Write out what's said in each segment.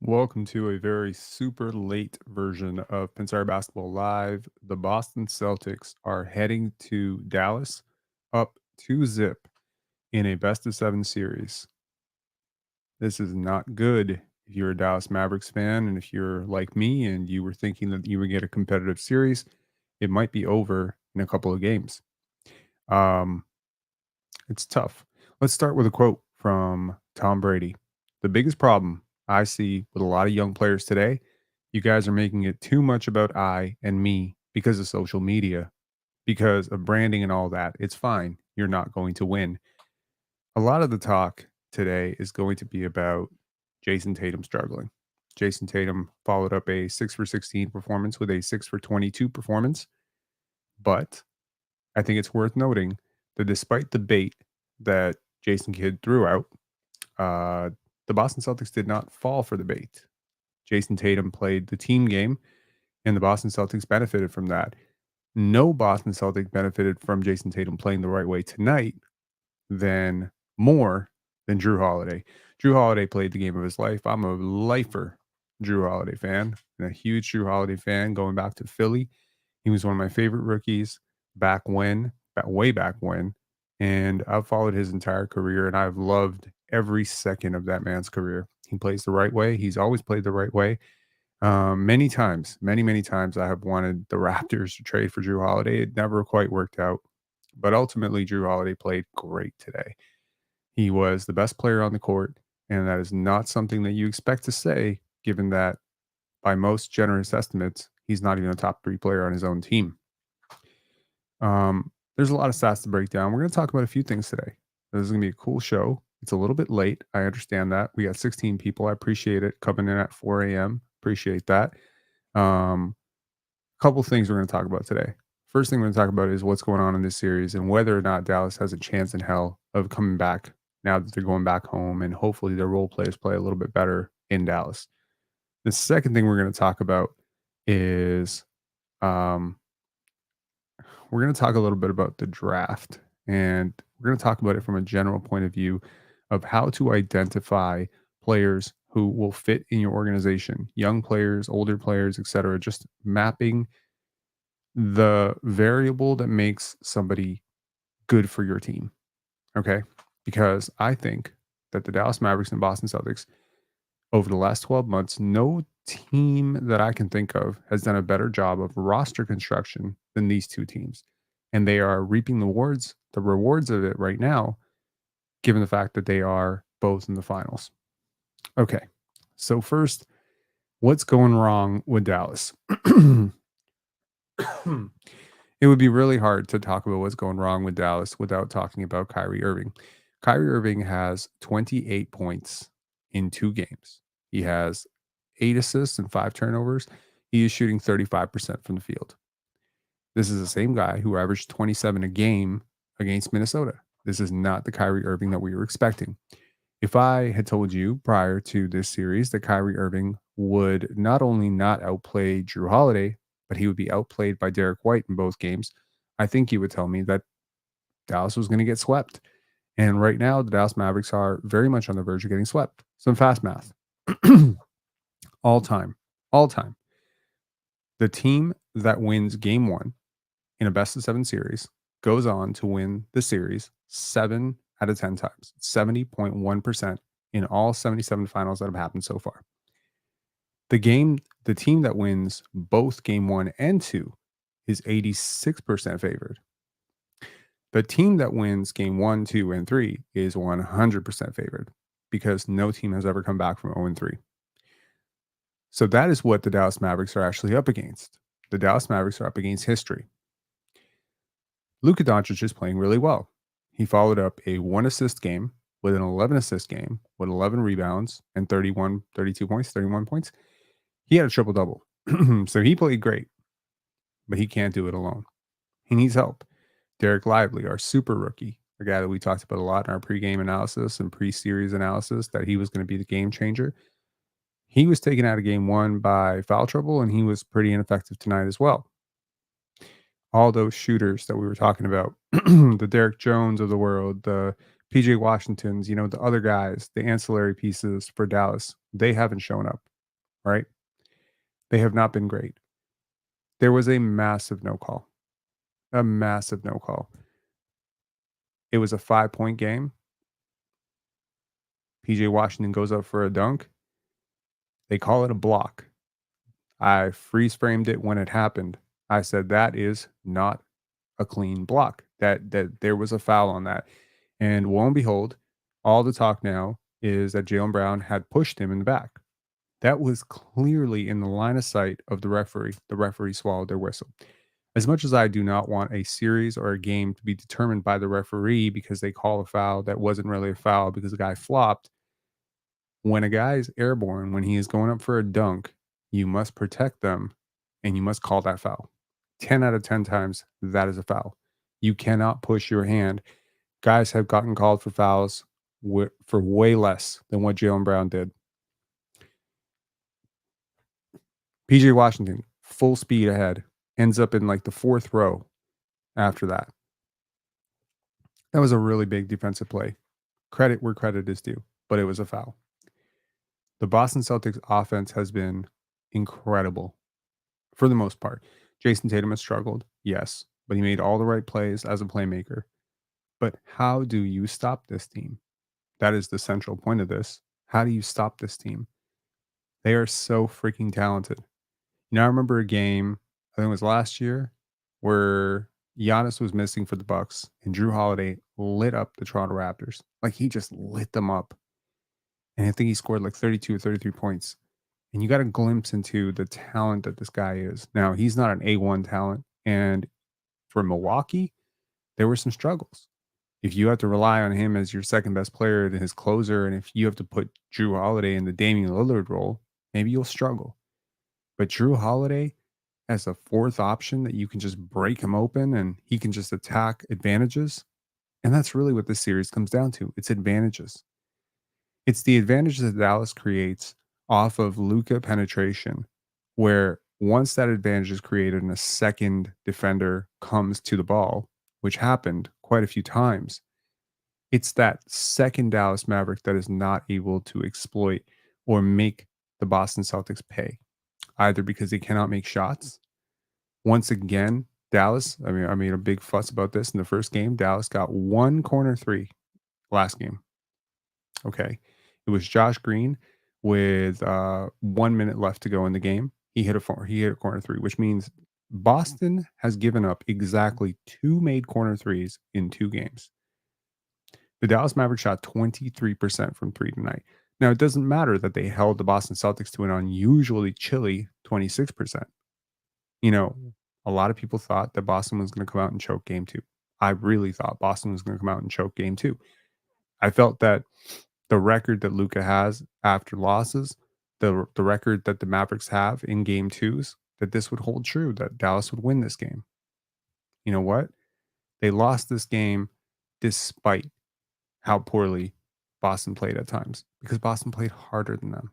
Welcome to a very super late version of Pinsire Basketball Live. The Boston Celtics are heading to Dallas up 2-zip in a best of seven series. This is not good if you're a Dallas Mavericks fan. And if you're like me and you were thinking that you would get a competitive series, it might be over in a couple of games. Um, it's tough. Let's start with a quote from Tom Brady. The biggest problem I see with a lot of young players today, you guys are making it too much about I and me because of social media, because of branding and all that. It's fine. You're not going to win. A lot of the talk today is going to be about Jayson Tatum struggling. Jayson Tatum followed up a 6 for 16 performance with a 6 for 22 performance. But I think it's worth noting that despite the bait that Jason Kidd threw out, uh, the Boston Celtics did not fall for the bait. Jayson Tatum played the team game, and the Boston Celtics benefited from that. No Boston Celtic benefited from Jayson Tatum playing the right way tonight than more than Jrue Holiday. Jrue Holiday played the game of his life. I'm a lifer Jrue Holiday fan and a huge Jrue Holiday fan going back to Philly. He was one of my favorite rookies way back when. And I've followed his entire career and I've loved every second of that man's career. He plays the right way. He's always played the right way. Many times, many times, I have wanted the Raptors to trade for Jrue Holiday. It never quite worked out. But ultimately, Jrue Holiday played great today. He was the best player on the court. And that is not something that you expect to say, given that by most generous estimates, he's not even a top three player on his own team. There's a lot of stats to break down. We're going to talk about a few things today. This is going to be a cool show. It's a little bit late. I understand that. We got 16 people. I appreciate it coming in at 4 a.m. Appreciate that. Couple things we're going to talk about today. First thing we're going to talk about is what's going on in this series and whether or not Dallas has a chance in hell of coming back now that they're going back home, and hopefully their role players play a little bit better in Dallas. The second thing we're going to talk about is um, we're going to talk a little bit about the draft, and we're going to talk about it from a general point of view of how to identify players who will fit in your organization, young players, older players, etc. Just mapping the variable that makes somebody good for your team. Okay. Because I think that the Dallas Mavericks and Boston Celtics over the last 12 months, no team that I can think of has done a better job of roster construction than these two teams. And they are reaping the rewards of it right now, given the fact that they are both in the finals. Okay. So, first, what's going wrong with Dallas? It would be really hard to talk about what's going wrong with Dallas without talking about Kyrie Irving. Kyrie Irving has 28 points in 2 games. He has 8 assists and 5 turnovers. He is shooting 35% from the field. This is the same guy who averaged 27 a game against Minnesota. This is not the Kyrie Irving that we were expecting. If I had told you prior to this series that Kyrie Irving would not only not outplay Jrue Holiday, but he would be outplayed by Dereck White in both games, I think you would tell me that Dallas was going to get swept. And right now, the Dallas Mavericks are very much on the verge of getting swept. Some fast math. all time. The team that wins game one in a best of seven series goes on to win the series 7 out of 10 times, 70.1% in all 77 finals that have happened so far. The team that wins both game one and two is 86% favored. The team that wins game one, two, and three is 100% favored because no team has ever come back from 0-3. So that is what the Dallas Mavericks are actually up against. The Dallas Mavericks are up against history. Luka Doncic is playing really well. He followed up a 1 assist game with an 11 assist game with 11 rebounds and 32 points, 31 points. He had a triple double. So he played great, but he can't do it alone. He needs help. Dereck Lively, our super rookie, a guy that we talked about a lot in our pregame analysis and pre-series analysis, that he was going to be the game changer. He was taken out of game one by foul trouble, and he was pretty ineffective tonight as well. All those shooters that we were talking about, the Derek Jones of the world, the PJ Washingtons, the other guys, the ancillary pieces for Dallas, they haven't shown up. right? They have not been great. There was a massive no call, a massive no call. It was a 5-point game. PJ Washington goes up for a dunk. They call it a block. I freeze framed it when it happened. I said that is not a clean block. That there was a foul on that. And lo and behold, all the talk now is that Jaylen Brown had pushed him in the back. That was clearly in the line of sight of the referee. The referee swallowed their whistle. As much as I do not want a series or a game to be determined by the referee because they call a foul that wasn't really a foul because the guy flopped, when a guy is airborne, when he is going up for a dunk, you must protect them and you must call that foul. 10 out of 10 times, that is a foul. You cannot push your hand. Guys have gotten called for fouls for way less than what Jaylen Brown did. PJ Washington, full speed ahead, ends up in like the fourth row after that. That was a really big defensive play. Credit where credit is due, but it was a foul. The Boston Celtics offense has been incredible for the most part. Jayson Tatum has struggled, yes, but he made all the right plays as a playmaker. But how do you stop this team? That is the central point of this. How do you stop this team? They are so freaking talented. I remember a game, I think it was last year, where Giannis was missing for the Bucks and Jrue Holiday lit up the Toronto Raptors. Like he just lit them up. And I think he scored like 32 or 33 points. And you got a glimpse into the talent that this guy is. Now, he's not an A1 talent. And for Milwaukee, there were some struggles. If you have to rely on him as your second best player and his closer, and if you have to put Jrue Holiday in the Damian Lillard role, maybe you'll struggle. But Jrue Holiday as a fourth option that you can just break him open and he can just attack advantages. And that's really what this series comes down to. It's advantages. It's the advantages that Dallas creates off of Luka penetration, where once that advantage is created and a second defender comes to the ball, which happened quite a few times, it's that second Dallas Maverick that is not able to exploit or make the Boston Celtics pay, either because they cannot make shots. Once again, Dallas, I made a big fuss about this in the first game. Dallas got one corner three last game. Okay. It was Josh Green with 1 minute left to go in the game. He hit a corner three, which means Boston has given up exactly two made corner threes in two games. The Dallas Mavericks shot 23% from three tonight. Now, it doesn't matter that they held the Boston Celtics to an unusually chilly 26%. You know, a lot of people thought that Boston was going to come out and choke game two. I really thought Boston was going to come out and choke game two. I felt that the record that Luka has after losses, the record that the Mavericks have in game twos, that this would hold true, that Dallas would win this game. You know what? They lost this game despite how poorly Boston played at times because Boston played harder than them.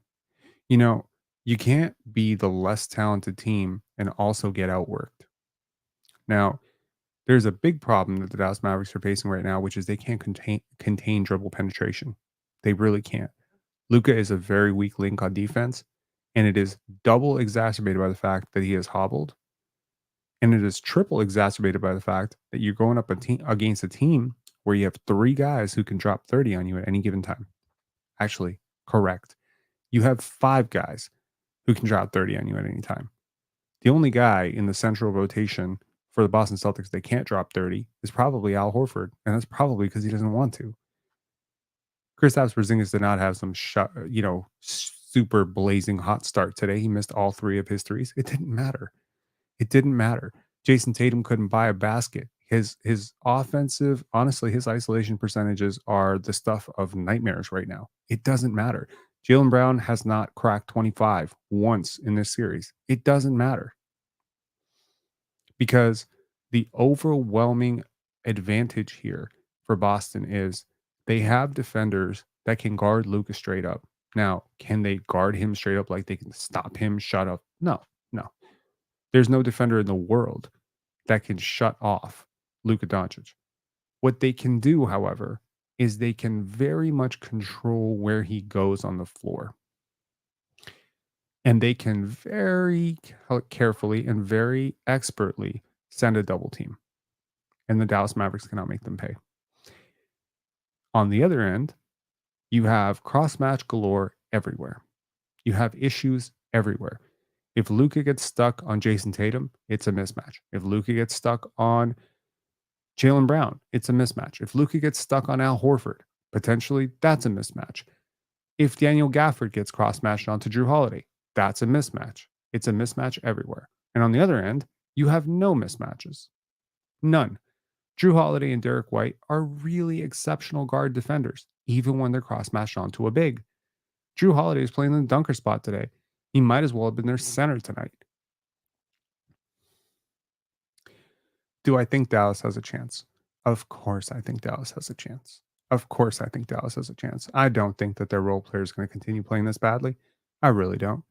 You know, you can't be the less talented team and also get outworked. Now, there's a big problem that the Dallas Mavericks are facing right now, which is they can't contain dribble penetration. They really can't. Luka is a very weak link on defense, and it is double exacerbated by the fact that he is hobbled, and it is triple exacerbated by the fact that you're going up against a team where you have three guys who can drop 30 on you at any given time. Actually, correct. You have five guys who can drop 30 on you at any time. The only guy in the central rotation for the Boston Celtics that can't drop 30 is probably Al Horford, and that's probably because he doesn't want to. Kristaps Porzingis did not have some super blazing hot start today. He missed all three of his threes. It didn't matter. It didn't matter. Jayson Tatum couldn't buy a basket. His offensive, honestly, his isolation percentages are the stuff of nightmares right now. It doesn't matter. Jaylen Brown has not cracked 25 once in this series. It doesn't matter because the overwhelming advantage here for Boston is they have defenders that can guard Luka straight up. Now, can they guard him straight up like they can stop him, shut up? No, no. There's no defender in the world that can shut off Luka Doncic. What they can do, however, is they can very much control where he goes on the floor. and they can very carefully and very expertly send a double team, and the Dallas Mavericks cannot make them pay. On the other end, you have cross match galore everywhere. You have issues everywhere. If Luka gets stuck on Jayson Tatum, it's a mismatch. If Luka gets stuck on Jaylen Brown, it's a mismatch. If Luka gets stuck on Al Horford, potentially that's a mismatch. If Daniel Gafford gets cross matched onto Jrue Holiday, that's a mismatch. It's a mismatch everywhere. And on the other end, you have no mismatches. None. Jrue Holiday and Dereck White are really exceptional guard defenders, even when they're cross matched onto a big. Jrue Holiday is playing in the dunker spot today. He might as well have been their center tonight. Do I think Dallas has a chance? Of course, I think Dallas has a chance. Of course, I think Dallas has a chance. I don't think that their role player is going to continue playing this badly. I really don't.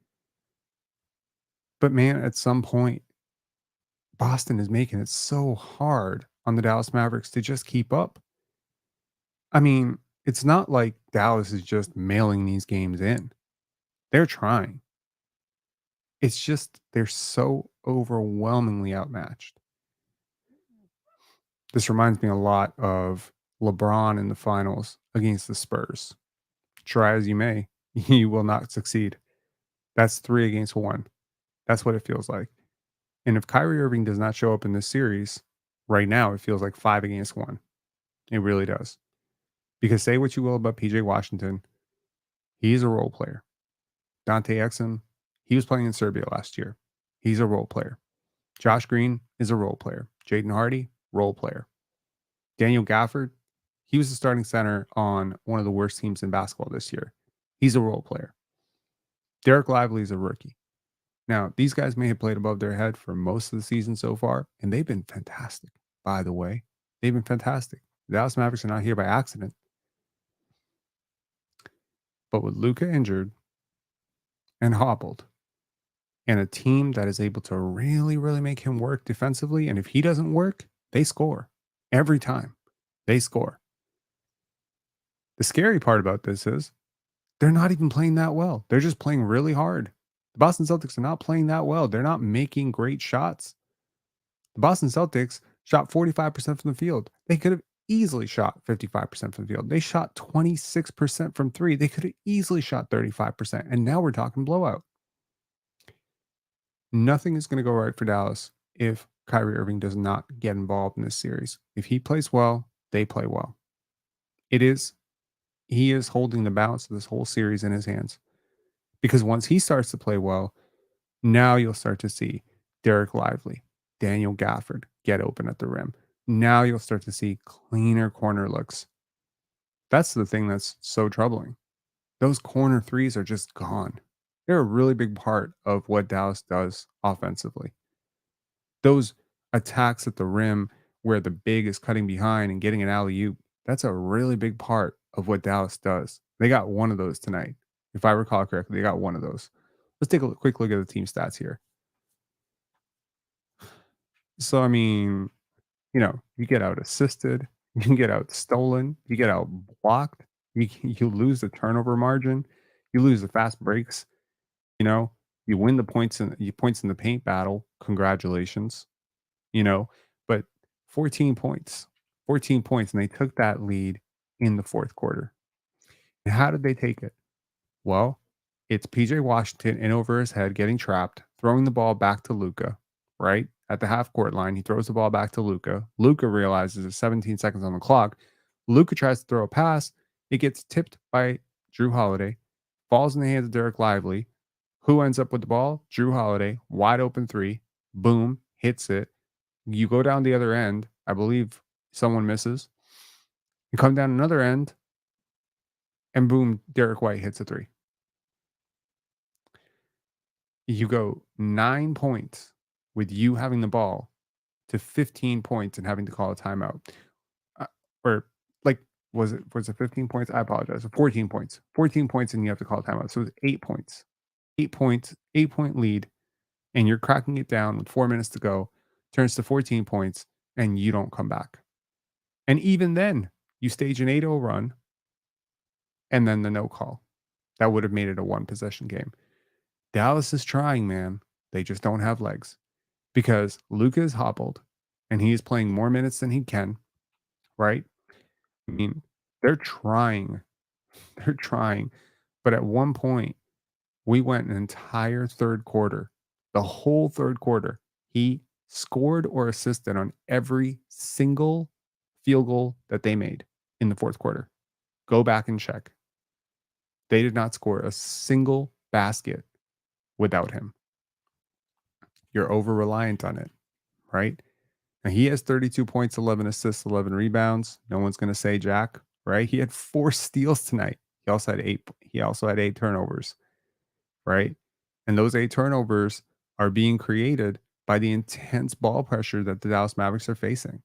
But man, at some point, Boston is making it so hard on the Dallas Mavericks to just keep up. I mean, it's not like Dallas is just mailing these games in. They're trying. It's just they're so overwhelmingly outmatched. This reminds me a lot of LeBron in the finals against the Spurs. Try as you may, you will not succeed. That's 3 against 1. That's what it feels like. And if Kyrie Irving does not show up in this series, right now it feels like 5 against 1. It really does. Because say what you will about PJ Washington, he's a role player. Dante Exum, he was playing in Serbia last year. He's a role player. Josh Green is a role player. Jaden Hardy, role player. Daniel Gafford, he was the starting center on one of the worst teams in basketball this year. He's a role player. Dereck Lively is a rookie. Now, these guys may have played above their head for most of the season so far, and they've been fantastic, by the way. They've been fantastic. The Dallas Mavericks are not here by accident. But with Luka injured and hobbled, and a team that is able to really, really make him work defensively, and if he doesn't work, they score. Every time, they score. The scary part about this is they're not even playing that well. They're just playing really hard. The Boston Celtics are not playing that well. They're not making great shots. The Boston Celtics shot 45% from the field. They could have easily shot 55% from the field. They shot 26% from three. They could have easily shot 35%. And now we're talking blowout. Nothing is going to go right for Dallas if Kyrie Irving does not get involved in this series. If he plays well, they play well. He is holding the balance of this whole series in his hands. Because once he starts to play well, now you'll start to see Dereck Lively, Daniel Gafford get open at the rim. Now you'll start to see cleaner corner looks. That's the thing that's so troubling. Those corner threes are just gone. They're a really big part of what Dallas does offensively. Those attacks at the rim where the big is cutting behind and getting an alley-oop, that's a really big part of what Dallas does. They got one of those tonight. If I recall correctly, they got one of those. Let's take a quick look at the team stats here. So, I mean, you get out assisted, you can get out stolen, you get out blocked, you lose the turnover margin, you lose the fast breaks, you know, you win the points in the paint battle. Congratulations, you know, but 14 points, 14 points, and they took that lead in the fourth quarter. And how did they take it? Well, it's PJ Washington in over his head, getting trapped, throwing the ball back to Luka, right? At the half court line, he throws the ball back to Luka. Luka realizes there's 17 seconds on the clock. Luka tries to throw a pass. It gets tipped by Jrue Holiday, falls in the hands of Dereck Lively. Who ends up with the ball? Jrue Holiday, wide open three. Boom, hits it. You go down the other end. I believe someone misses. You come down another end, and boom, Dereck White hits a three. You go 9 points with you having the ball to 15 points and having to call a timeout. Or like, was it 15 points? I apologize. 14 points. 14 points and you have to call a timeout. So it's 8 points. 8 points, 8-point lead, and you're cracking it down with 4 minutes to go, turns to 14 points, and you don't come back. And even then, you stage an 8-0 run, and then the no call. That would have made it a one possession game. Dallas is trying, man. They just don't have legs because Luka is hobbled and he is playing more minutes than he can, right? I mean, they're trying. They're trying. But at one point, we went an entire third quarter, the whole third quarter. He scored or assisted on every single field goal that they made in the fourth quarter. Go back and check. They did not score a single basket without him. You're over reliant on it, right? And he has 32 points, 11 assists, 11 rebounds. No one's going to say Jack, right? He had 4 steals tonight. He also had 8 turnovers, right? And those 8 turnovers are being created by the intense ball pressure that the Dallas Mavericks are facing.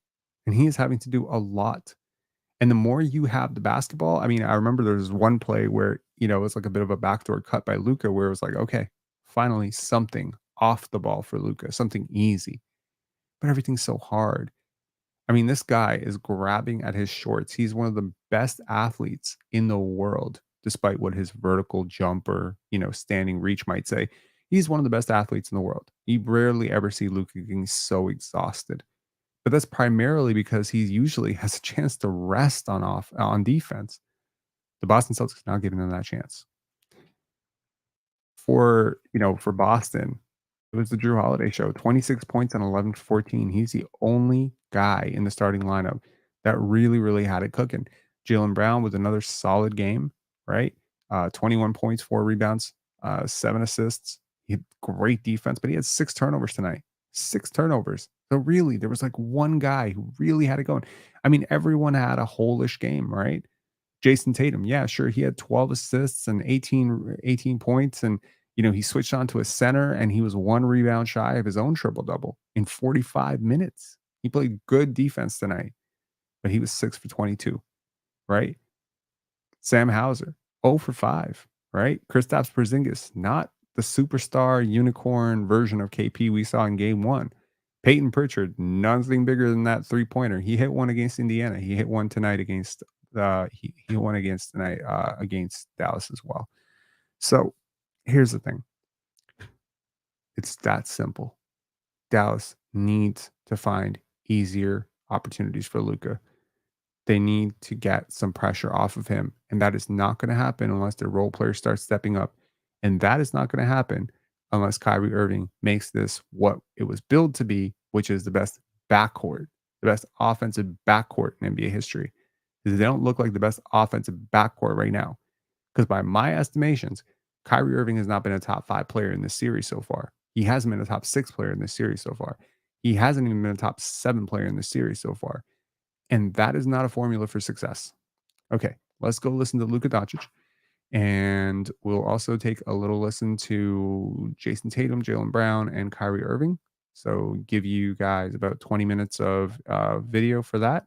And he is having to do a lot. And the more you have the basketball, I mean, I remember there was one play where, it was like a bit of a backdoor cut by Luka where it was like, okay, finally something off the ball for Luka, something easy. But everything's so hard. I mean, this guy is grabbing at his shorts. He's one of the best athletes in the world, despite what his vertical jumper, standing reach might say. He's one of the best athletes in the world. You rarely ever see Luka getting so exhausted. But that's primarily because he usually has a chance to rest on defense. The Boston Celtics are not giving them that chance. For Boston, it was the Jrue Holiday show. 26 points and 11 for 14. He's the only guy in the starting lineup that really, really had it cooking. Jaylen Brown with another solid game, right? 21 points, 4 rebounds, 7 assists. He had great defense, but he had 6 turnovers tonight. 6 turnovers. So really, there was like one guy who really had it going. I mean, everyone had a whole-ish game, right? Jayson Tatum, yeah, sure, he had 12 assists and 18 points, and, he switched on to a center, and he was 1 rebound shy of his own triple-double in 45 minutes. He played good defense tonight, but he was 6 for 22, right? Sam Hauser, 0 for 5, right? Kristaps Porzingis, not the superstar unicorn version of KP we saw in game 1. Peyton Pritchard, nothing bigger than that three-pointer. He hit one against Indiana. He hit one tonight against he won against tonight against Dallas as well. So here's the thing. It's that simple. Dallas needs to find easier opportunities for Luka. They need to get some pressure off of him. And that is not going to happen unless their role players start stepping up. And that is not going to happen unless Kyrie Irving makes this what it was billed to be, which is the best backcourt, the best offensive backcourt in NBA history. They don't look like the best offensive backcourt right now. Because by my estimations, Kyrie Irving has not been a top 5 player in this series so far. He hasn't been a top 6 player in this series so far. He hasn't even been a top 7 player in this series so far. And that is not a formula for success. Okay, let's go listen to Luka Doncic. And we'll also take a little listen to Jayson Tatum, Jaylen Brown, and Kyrie Irving. So give you guys about 20 minutes of video for that.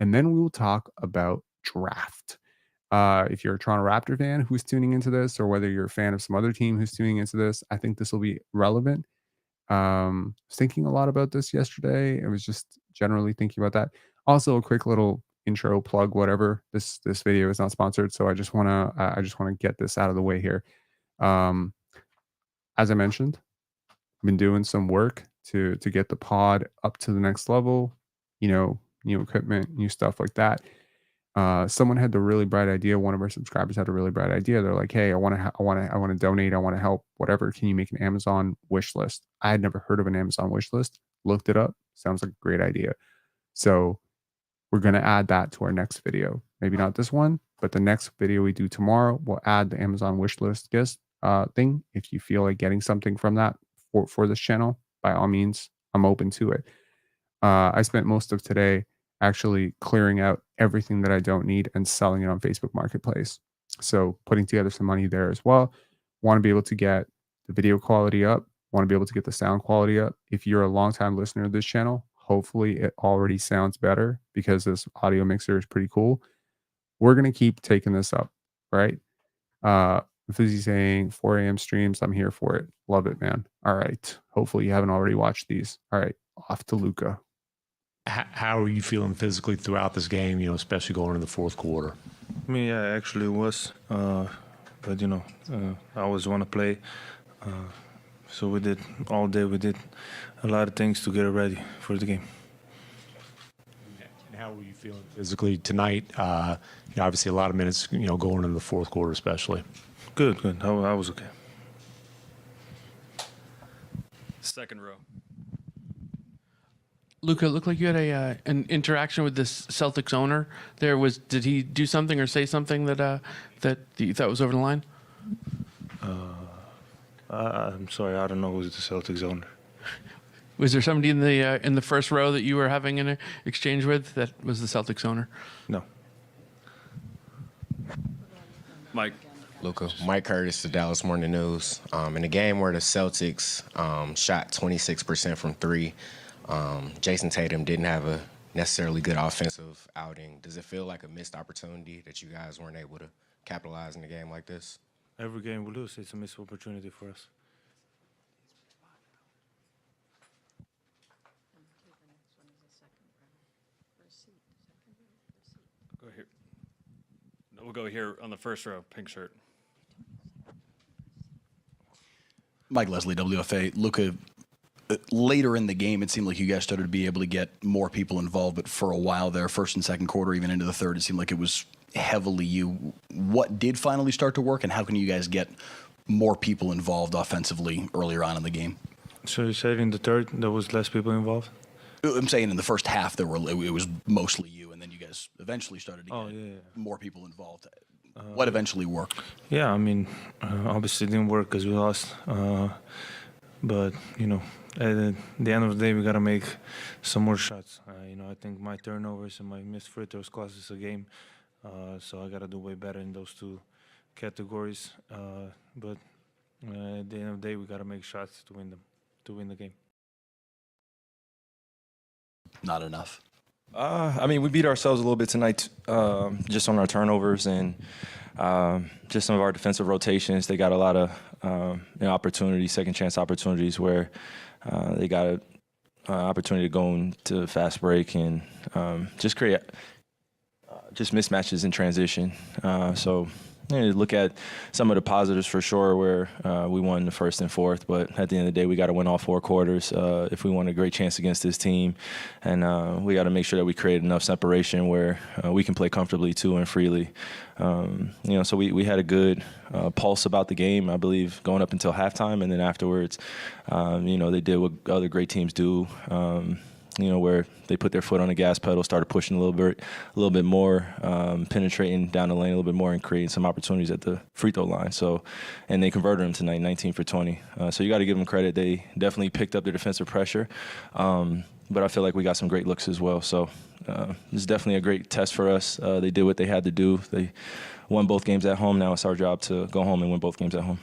And then we will talk about draft. If you're a Toronto Raptor fan who's tuning into this, or whether you're a fan of some other team who's tuning into this, I think this will be relevant. Was thinking a lot about this yesterday. I was just generally thinking about that. Also, a quick little intro plug, whatever. This video is not sponsored, so I just wanna get this out of the way here. Um, as I mentioned, I've been doing some work to get the pod up to the next level. New equipment, new stuff like that. Someone had the really bright idea. One of our subscribers had a really bright idea. They're like, "Hey, I want to donate. I want to help. Whatever. Can you make an Amazon wish list?" I had never heard of an Amazon wish list. Looked it up. Sounds like a great idea. So we're gonna add that to our next video. Maybe not this one, but the next video we do tomorrow, we'll add the Amazon wish list thing. If you feel like getting something from that for this channel, by all means, I'm open to it. I spent most of today actually clearing out everything that I don't need and selling it on Facebook Marketplace. So putting together some money there as well. Want to be able to get the video quality up. Want to be able to get the sound quality up. If you're a longtime listener of this channel, hopefully it already sounds better because this audio mixer is pretty cool. We're going to keep taking this up, right? Fizzy saying 4 a.m. streams. I'm here for it. Love it, man. All right. Hopefully you haven't already watched these. All right. Off to Luka. How are you feeling physically throughout this game, especially going into the fourth quarter? I mean, yeah, actually it was. But, I always want to play. So we did all day. We did a lot of things to get ready for the game. And how were you feeling physically tonight? Obviously, a lot of minutes, going into the fourth quarter, especially. Good. I was okay. Second row. Luka, it looked like you had an interaction with this Celtics owner. Did he do something or say something that you thought was over the line? I'm sorry, I don't know who's the Celtics owner. Was there somebody in the first row that you were having an exchange with that was the Celtics owner? No. Mike. Luka. Mike Curtis, the Dallas Morning News. In a game where the Celtics shot 26% from three, Jayson Tatum didn't have a necessarily good offensive outing. Does it feel like a missed opportunity that you guys weren't able to capitalize in a game like this? Every game we lose, it's a missed opportunity for us. Go here. We'll go here on the first row, pink shirt. Mike Leslie, WFA. Luka, later in the game, it seemed like you guys started to be able to get more people involved, but for a while there, first and second quarter, even into the third, it seemed like it was heavily you. What did finally start to work, and how can you guys get more people involved offensively earlier on in the game? So you said in the third there was less people involved? I'm saying in the first half it was mostly you, and then you guys eventually started to get more people involved. What eventually worked? Yeah, I mean, obviously it didn't work because we lost. But, at the end of the day, we got to make some more shots. I think my turnovers and my missed free throws cost us a game. So I got to do way better in those two categories. But at the end of the day, we got to make shots to win the game. Not enough. We beat ourselves a little bit tonight just on our turnovers and just some of our defensive rotations. They got a lot of opportunities, second chance opportunities where they got an opportunity to go into fast break and just create just mismatches in transition. So look at some of the positives for sure where we won the first and fourth, but at the end of the day, we got to win all four quarters if we want a great chance against this team. And we got to make sure that we create enough separation where we can play comfortably too and freely. So we had a good pulse about the game, I believe, going up until halftime. And then afterwards, they did what other great teams do. Where they put their foot on the gas pedal, started pushing a little bit more, penetrating down the lane a little bit more, and creating some opportunities at the free throw line. So, and they converted them tonight, 19 for 20. So you got to give them credit. They definitely picked up their defensive pressure, but I feel like we got some great looks as well. So this is definitely a great test for us. They did what they had to do. They won both games at home. Now it's our job to go home and win both games at home.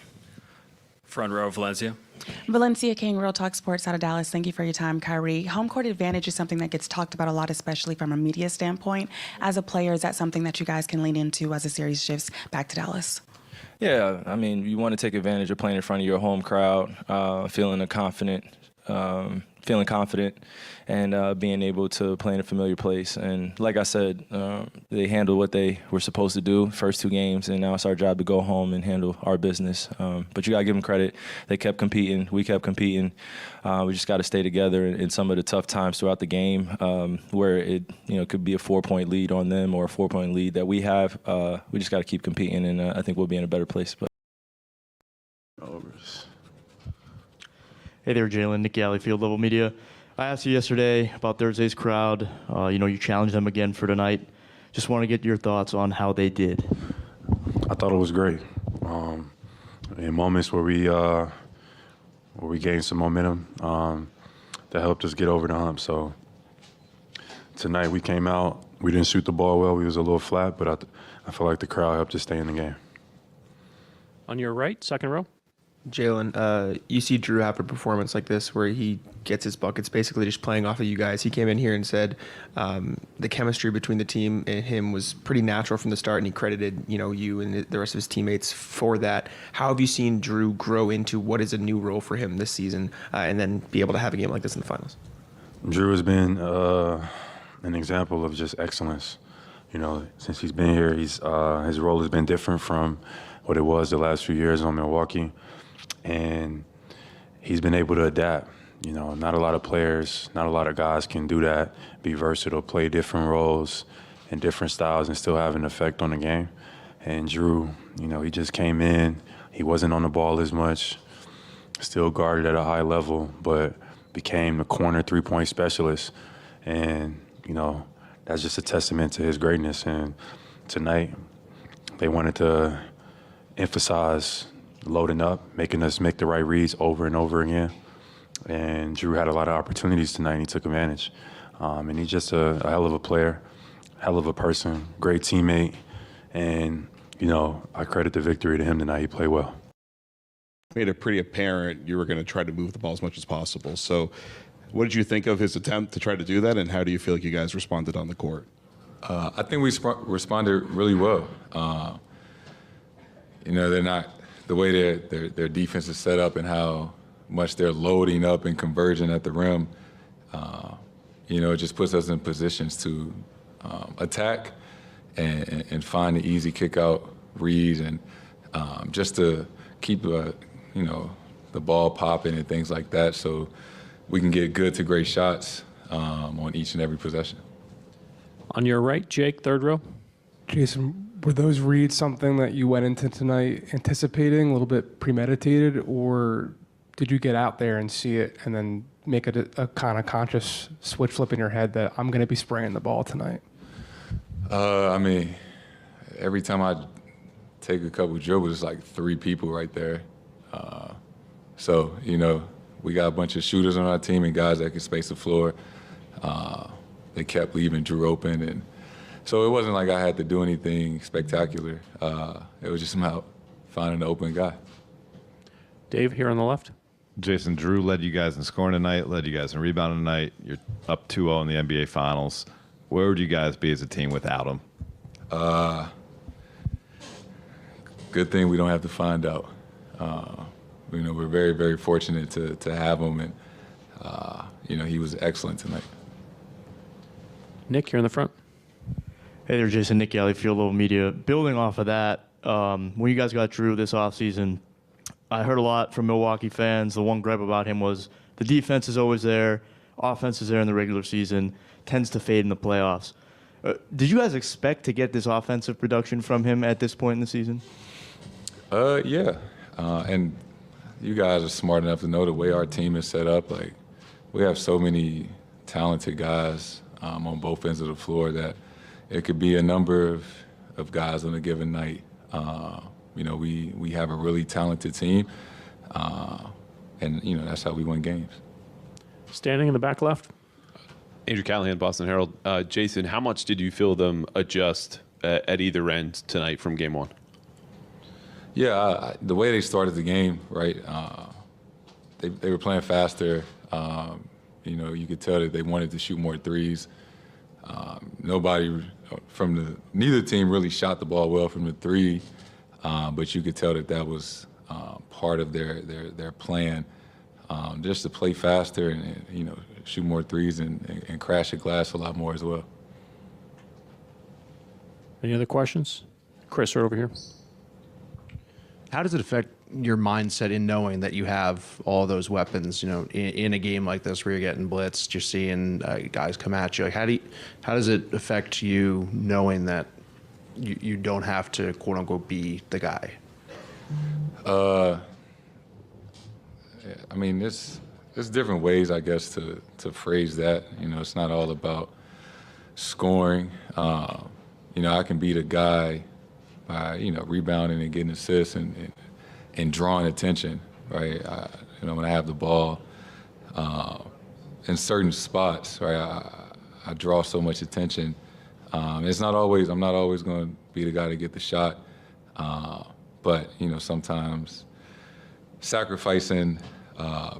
Front row, Valencia. Valencia King, Real Talk Sports out of Dallas. Thank you for your time, Kyrie. Home court advantage is something that gets talked about a lot, especially from a media standpoint. As a player, is that something that you guys can lean into as the series shifts back to Dallas? Yeah, you want to take advantage of playing in front of your home crowd, feeling confident and being able to play in a familiar place. And like I said, they handled what they were supposed to do first two games, and now it's our job to go home and handle our business. But you got to give them credit. They kept competing. We kept competing. We just got to stay together in some of the tough times throughout the game where it could be a 4-point lead on them or a 4-point lead that we have. We just got to keep competing, and I think we'll be in a better place. But Hey there, Jalen. Nick Alley, Field Level Media. I asked you yesterday about Thursday's crowd. You challenged them again for tonight. Just want to get your thoughts on how they did. I thought it was great. In moments where we gained some momentum, that helped us get over the hump. So tonight we came out. We didn't shoot the ball well. We was a little flat, but I feel like the crowd helped us stay in the game. On your right, second row. Jalen, you see Jrue have a performance like this where he gets his buckets basically just playing off of you guys. He came in here and said the chemistry between the team and him was pretty natural from the start, and he credited you and the rest of his teammates for that. How have you seen Jrue grow into what is a new role for him this season and then be able to have a game like this in the finals? Jrue has been an example of just excellence. Since he's been here, his role has been different from what it was the last few years on Milwaukee. and he's been able to adapt. You know, not a lot of players, not a lot of guys can do that, be versatile, play different roles and different styles and still have an effect on the game. And Jrue, you know, he just came in. He wasn't on the ball as much, still guarded at a high level, but became the corner three-point specialist. And, you know, that's just a testament to his greatness. And tonight, they wanted to emphasize loading up, making us make the right reads over and over again. And Jrue had a lot of opportunities tonight, and he took advantage. And he's just a hell of a player, hell of a person, great teammate. And, you know, I credit the victory to him tonight. He played well. Made it pretty apparent you were going to try to move the ball as much as possible. So what did you think of his attempt to try to do that, and how do you feel like you guys responded on the court? I think we responded really well. You know, they're not the way their defense is set up and how much they're loading up and converging at the rim. You know, it just puts us in positions to attack and find the easy kick-out reads and just to keep you know, the ball popping and things like that, so we can get good to great shots on each and every possession. On your right, Jake, third row. Jayson, were those reads something that you went into tonight anticipating, a little bit premeditated, or did you get out there and see it and then make a kind of conscious switch flip in your head that I'm going to be spraying the ball tonight? I mean, every time I take a couple dribbles, it's like three people right there. So, you know, we got a bunch of shooters on our team and guys that can space the floor. They kept leaving Jrue open, and so it wasn't like I had to do anything spectacular. It was just about finding an open guy. Dave, here on the left. Jayson, Jrue led you guys in scoring tonight, led you guys in rebounding tonight. You're up 2-0 in the NBA Finals. Where would you guys be as a team without him? Good thing we don't have to find out. You know, we're very, very fortunate to have him, and you know, he was excellent tonight. Nick, you're in the front. Hey there, Jayson. Nick Galley, Field Level Media. Building off of that, when you guys got Jrue this offseason, I heard a lot from Milwaukee fans. The one gripe about him was the defense is always there, offense is there in the regular season, tends to fade in the playoffs. Did you guys expect to get this offensive production from him at this point in the season? Yeah, and you guys are smart enough to know the way our team is set up. Like, we have so many talented guys on both ends of the floor that it could be a number of guys on a given night. You know, we have a really talented team, and, you know, that's how we win games. Standing in the back left. Andrew Callahan, Boston Herald. Jayson, how much did you feel them adjust at either end tonight from game one? Yeah, the way they started the game, right, they were playing faster. You know, you could tell that they wanted to shoot more threes. Neither team really shot the ball well from the three, but you could tell that was part of their plan, just to play faster and you know, shoot more threes and crash the glass a lot more as well. Any other questions? Chris, right over here. How does it affect your mindset in knowing that you have all those weapons, you know, in a game like this where you're getting blitzed, you're seeing guys come at you? Like, how does it affect you knowing that you don't have to, quote unquote, be the guy? I mean, there's different ways, I guess, to phrase that. You know, it's not all about scoring. You know, I can be the guy by, you know, rebounding and getting assists and drawing attention, right? You know, when I have the ball in certain spots, right, I draw so much attention. I'm not always going to be the guy to get the shot, but, you know, sometimes sacrificing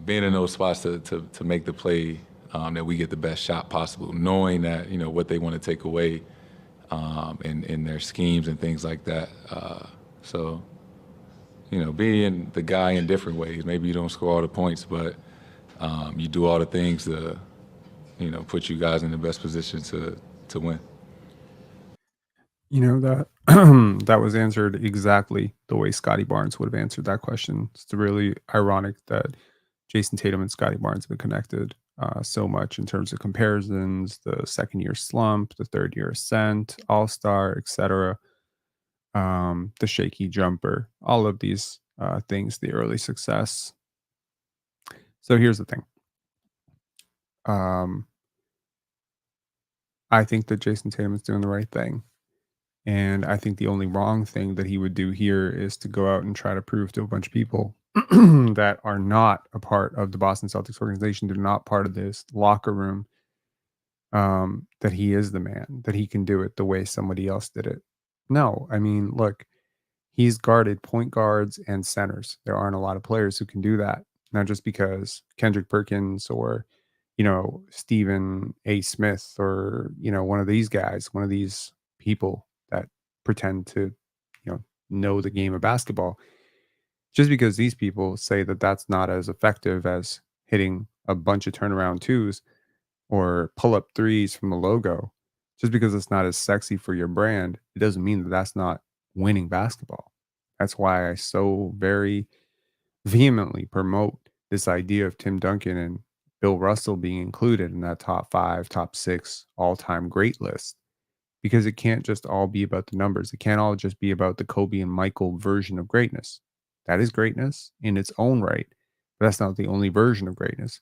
being in those spots to make the play that we get the best shot possible, knowing that, you know, what they want to take away in their schemes and things like that. So, you know, being the guy in different ways. Maybe you don't score all the points, but you do all the things to, you know, put you guys in the best position to win. You know, that that was answered exactly the way Scotty Barnes would have answered that question. It's really ironic that Jayson Tatum and Scotty Barnes have been connected so much in terms of comparisons, the second year slump, the third year ascent, all star, etc. The shaky jumper, all of these things, the early success. So here's the thing. Um, I think that Jayson Tatum is doing the right thing. And I think the only wrong thing that he would do here is to go out and try to prove to a bunch of people that are not a part of the Boston Celtics organization, they're not part of this locker room, that he is the man, that he can do it the way somebody else did it. No, I mean, look, he's guarded point guards and centers. There aren't a lot of players who can do that. Not just because Kendrick Perkins or, Stephen A. Smith or, one of these guys, one of these people that pretend to, know the game of basketball. Just because these people say that that's not as effective as hitting a bunch of turnaround twos or pull up threes from the logo, just because it's not as sexy for your brand, it doesn't mean that that's not winning basketball. That's why I so very vehemently promote this idea of Tim Duncan and Bill Russell being included in that top 5, top 6 all-time great list, because it can't just all be about the numbers. It can't all just be about the Kobe and Michael version of greatness. That is greatness in its own right, but that's not the only version of greatness.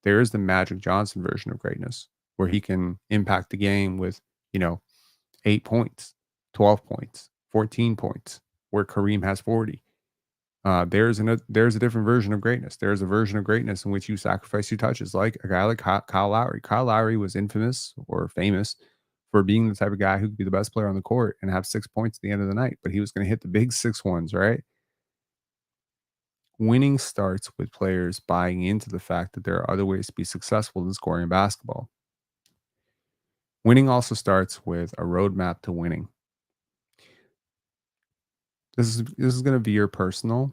There is the Magic Johnson version of greatness where he can impact the game with, you know, 8 points, 12 points, 14 points, where Kareem has 40. There's a different version of greatness. There's a version of greatness in which you sacrifice your touches, like a guy like Kyle Lowry. Kyle Lowry was infamous or famous for being the type of guy who could be the best player on the court and have 6 points at the end of the night, but he was going to hit the big 6 ones, right? Winning starts with players buying into the fact that there are other ways to be successful than scoring basketball. Winning also starts with a roadmap to winning. This is going to veer personal,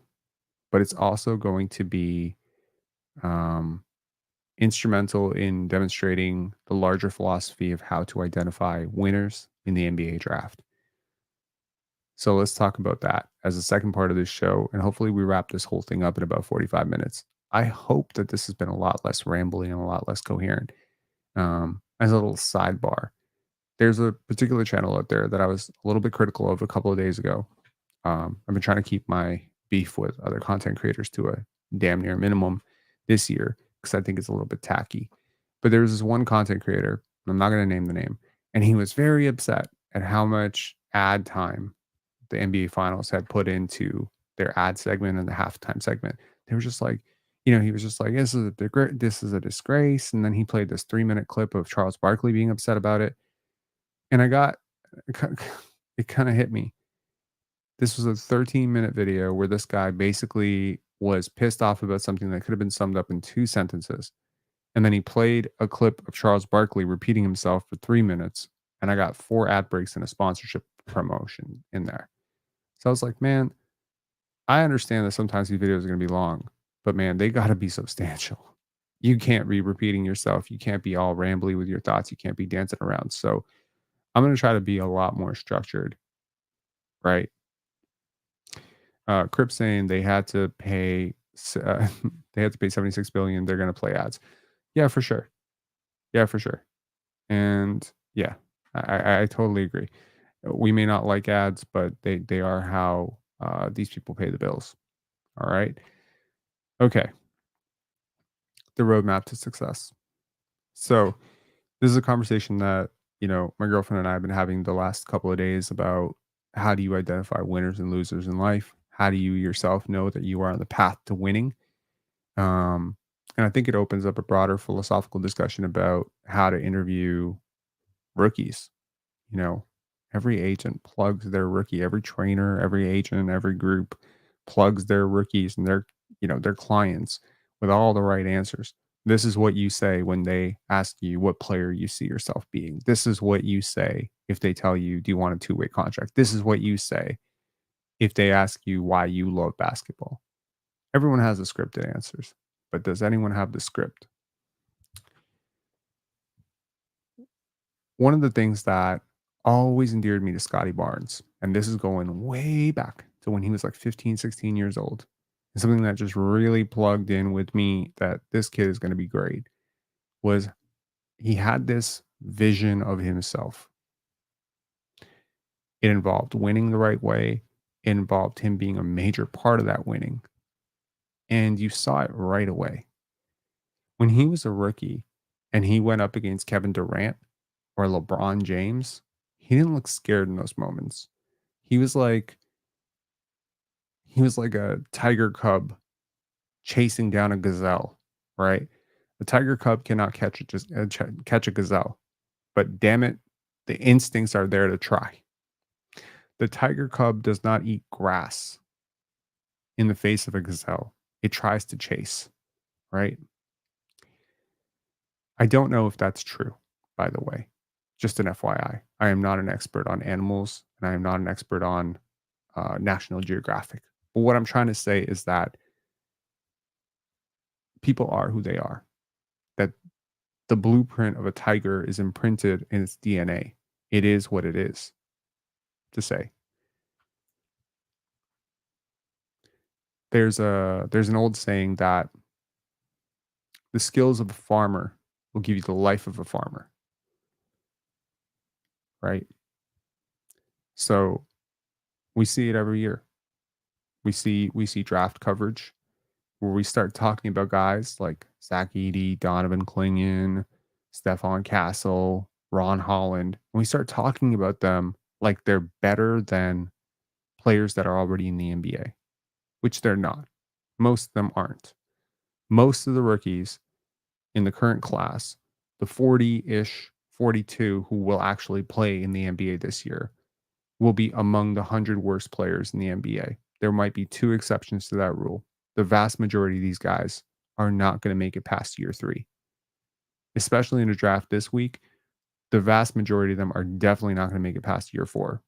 but it's also going to be instrumental in demonstrating the larger philosophy of how to identify winners in the NBA draft. So let's talk about that as a second part of this show, and hopefully we wrap this whole thing up in about 45 minutes. I hope that this has been a lot less rambling and a lot less coherent. As a little sidebar, there's a particular channel out there that I was a little bit critical of a couple of days ago. I've been trying to keep my beef with other content creators to a damn near minimum this year because I think it's a little bit tacky. But there was this one content creator, I'm not going to name the name, and he was very upset at how much ad time the NBA Finals had put into their ad segment and the halftime segment. They were just like, he was just like, this is a disgrace. And then he played this 3-minute clip of Charles Barkley being upset about it. And it kind of hit me. This was a 13-minute video where this guy basically was pissed off about something that could have been summed up in 2 sentences. And then he played a clip of Charles Barkley repeating himself for 3 minutes. And I got 4 ad breaks and a sponsorship promotion in there. So I was like, man, I understand that sometimes these videos are going to be long, but man, they got to be substantial. You can't be repeating yourself. You can't be all rambly with your thoughts. You can't be dancing around. So I'm going to try to be a lot more structured, right? Crip saying they had to pay they had to pay 76 billion. They're going to play ads. Yeah, for sure. Yeah, for sure. And yeah, I totally agree. We may not like ads, but they are how these people pay the bills. All right. Okay. The roadmap to success. So this is a conversation that, my girlfriend and I have been having the last couple of days about how do you identify winners and losers in life? How do you yourself know that you are on the path to winning? And I think it opens up a broader philosophical discussion about how to interview rookies. You know, every agent plugs their rookie, every trainer, every agent, every group plugs their rookies and their clients with all the right answers. This is what you say when they ask you what player you see yourself being. This is what you say if they tell you, do you want a 2-way contract? This is what you say if they ask you why you love basketball. Everyone has the scripted answers, but does anyone have the script? One of the things that always endeared me to Scotty Barnes. And this is going way back to when he was like 15, 16 years old. And something that just really plugged in with me that this kid is going to be great was he had this vision of himself. It involved winning the right way. It involved him being a major part of that winning. And you saw it right away. When he was a rookie and he went up against Kevin Durant or LeBron James, he didn't look scared in those moments. He was like a tiger cub chasing down a gazelle, right? A tiger cub cannot catch a gazelle, but damn it, the instincts are there to try. The tiger cub does not eat grass in the face of a gazelle. It tries to chase, right? I don't know if that's true, by the way. Just an FYI. I am not an expert on animals, and I am not an expert on National Geographic. But what I'm trying to say is that people are who they are. That the blueprint of a tiger is imprinted in its DNA. It is what it is, to say. There's an old saying that the skills of a farmer will give you the life of a farmer. Right? So we see it every year. We see draft coverage where we start talking about guys like Zach Edey, Donovan Clingan, Stephon Castle, Ron Holland. And we start talking about them like they're better than players that are already in the NBA, which they're not. Most of them aren't. Most of the rookies in the current class, the 40-ish, 42 who will actually play in the NBA this year, will be among the 100 worst players in the NBA. There might be 2 exceptions to that rule. The vast majority of these guys are not going to make it past year 3. Especially in a draft this week, the vast majority of them are definitely not going to make it past year 4.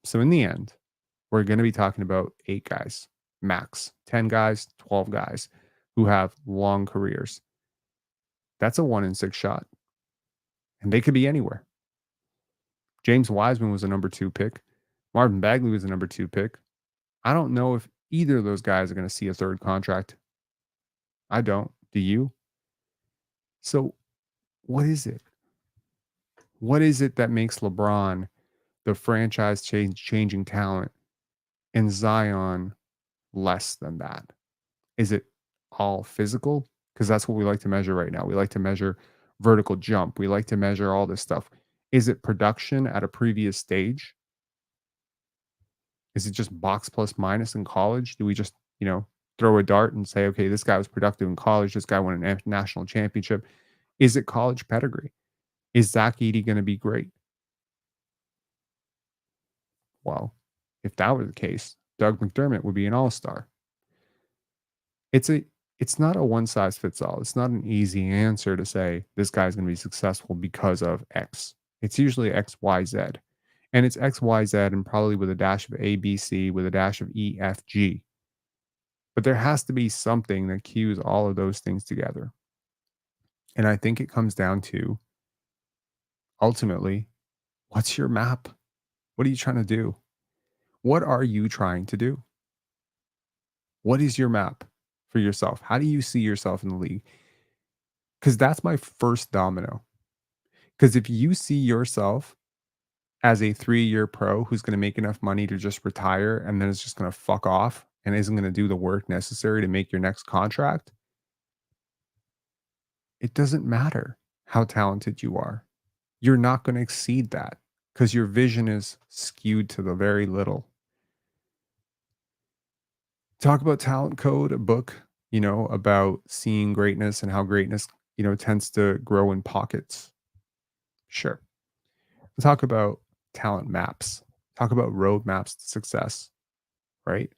So in the end, we're going to be talking about 8 guys, max, 10 guys, 12 guys who have long careers. That's a 1 in 6 shot. And they could be anywhere. James Wiseman was a number 2 pick. Marvin Bagley was a number 2 pick. I don't know if either of those guys are going to see a 3rd contract. I don't. Do you? So what is it? What is it that makes LeBron the franchise changing talent and Zion less than that? Is it all physical? Because that's what we like to measure right now. We like to measure vertical jump. We like to measure all this stuff. Is it production at a previous stage? Is it just box plus minus in college? Do we just, throw a dart and say, okay, this guy was productive in college. This guy won a national championship. Is it college pedigree? Is Zach Edey going to be great? Well, if that were the case, Doug McDermott would be an all-star. It's not a one size fits all. It's not an easy answer to say this guy's going to be successful because of X. It's usually X, Y, Z. And it's X, Y, Z, and probably with a dash of A, B, C, with a dash of E, F, G. But there has to be something that cues all of those things together. And I think it comes down to, ultimately, what's your map? What are you trying to do? What are you trying to do? What is your map for yourself? How do you see yourself in the league? Because that's my first domino. Because if you see yourself as a 3-year pro who's going to make enough money to just retire and then is just going to fuck off and isn't going to do the work necessary to make your next contract, it doesn't matter how talented you are. You're not going to exceed that because your vision is skewed to the very little. Talk about Talent Code, a book, about seeing greatness and how greatness, tends to grow in pockets. Sure. We'll talk about talent maps. Talk about roadmaps to success, right?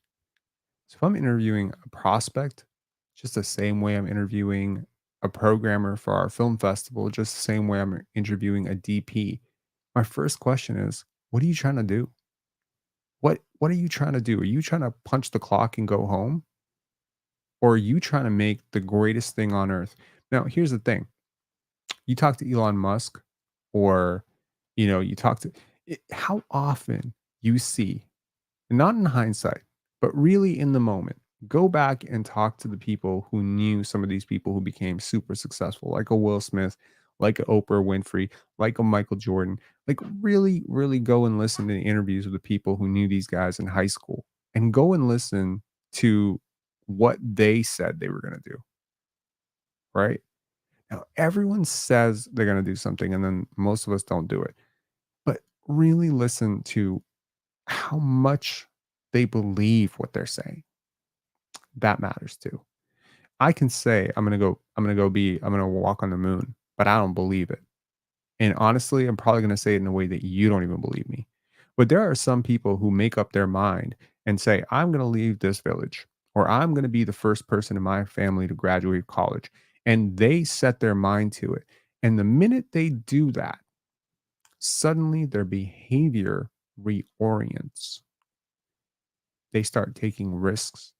So if I'm interviewing a prospect, just the same way I'm interviewing a programmer for our film festival, just the same way I'm interviewing a DP, my first question is, what are you trying to do? What are you trying to do? Are you trying to punch the clock and go home? Or are you trying to make the greatest thing on earth? Now, here's the thing. You talk to Elon Musk or You talk to how often you see, not in hindsight, but really in the moment, go back and talk to the people who knew some of these people who became super successful, like a Will Smith, like a Oprah Winfrey, like a Michael Jordan. Like, really, really go and listen to the interviews with the people who knew these guys in high school and go and listen to what they said they were going to do, right? Now, everyone says they're going to do something, and then most of us don't do it. But really listen to how much they believe what they're saying. That matters too. I can say I'm gonna walk on the moon, but I don't believe it. And honestly, I'm probably gonna say it in a way that you don't even believe me. But there are some people who make up their mind and say, I'm gonna leave this village, or I'm gonna be the first person in my family to graduate college. And they set their mind to it. And the minute they do that, suddenly their behavior reorients. They start taking risks.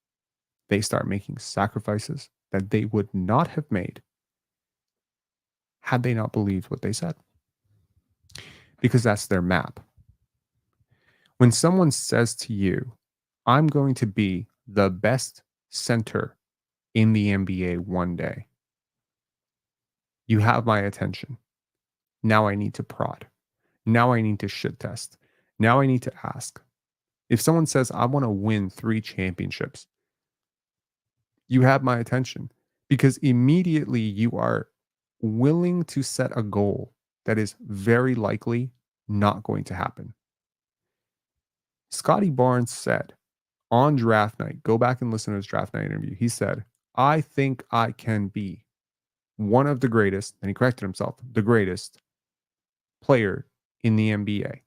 They start making sacrifices that they would not have made had they not believed what they said, because that's their map. When someone says to you, I'm going to be the best center in the NBA one day, you have my attention. Now I need to prod. Now I need to shit test. Now I need to ask. If someone says, I want to win 3 championships, you have my attention, because immediately you are willing to set a goal that is very likely not going to happen. Scotty Barnes said on draft night, go back and listen to his draft night interview. He said, I think I can be one of the greatest, and he corrected himself, the greatest player in the NBA.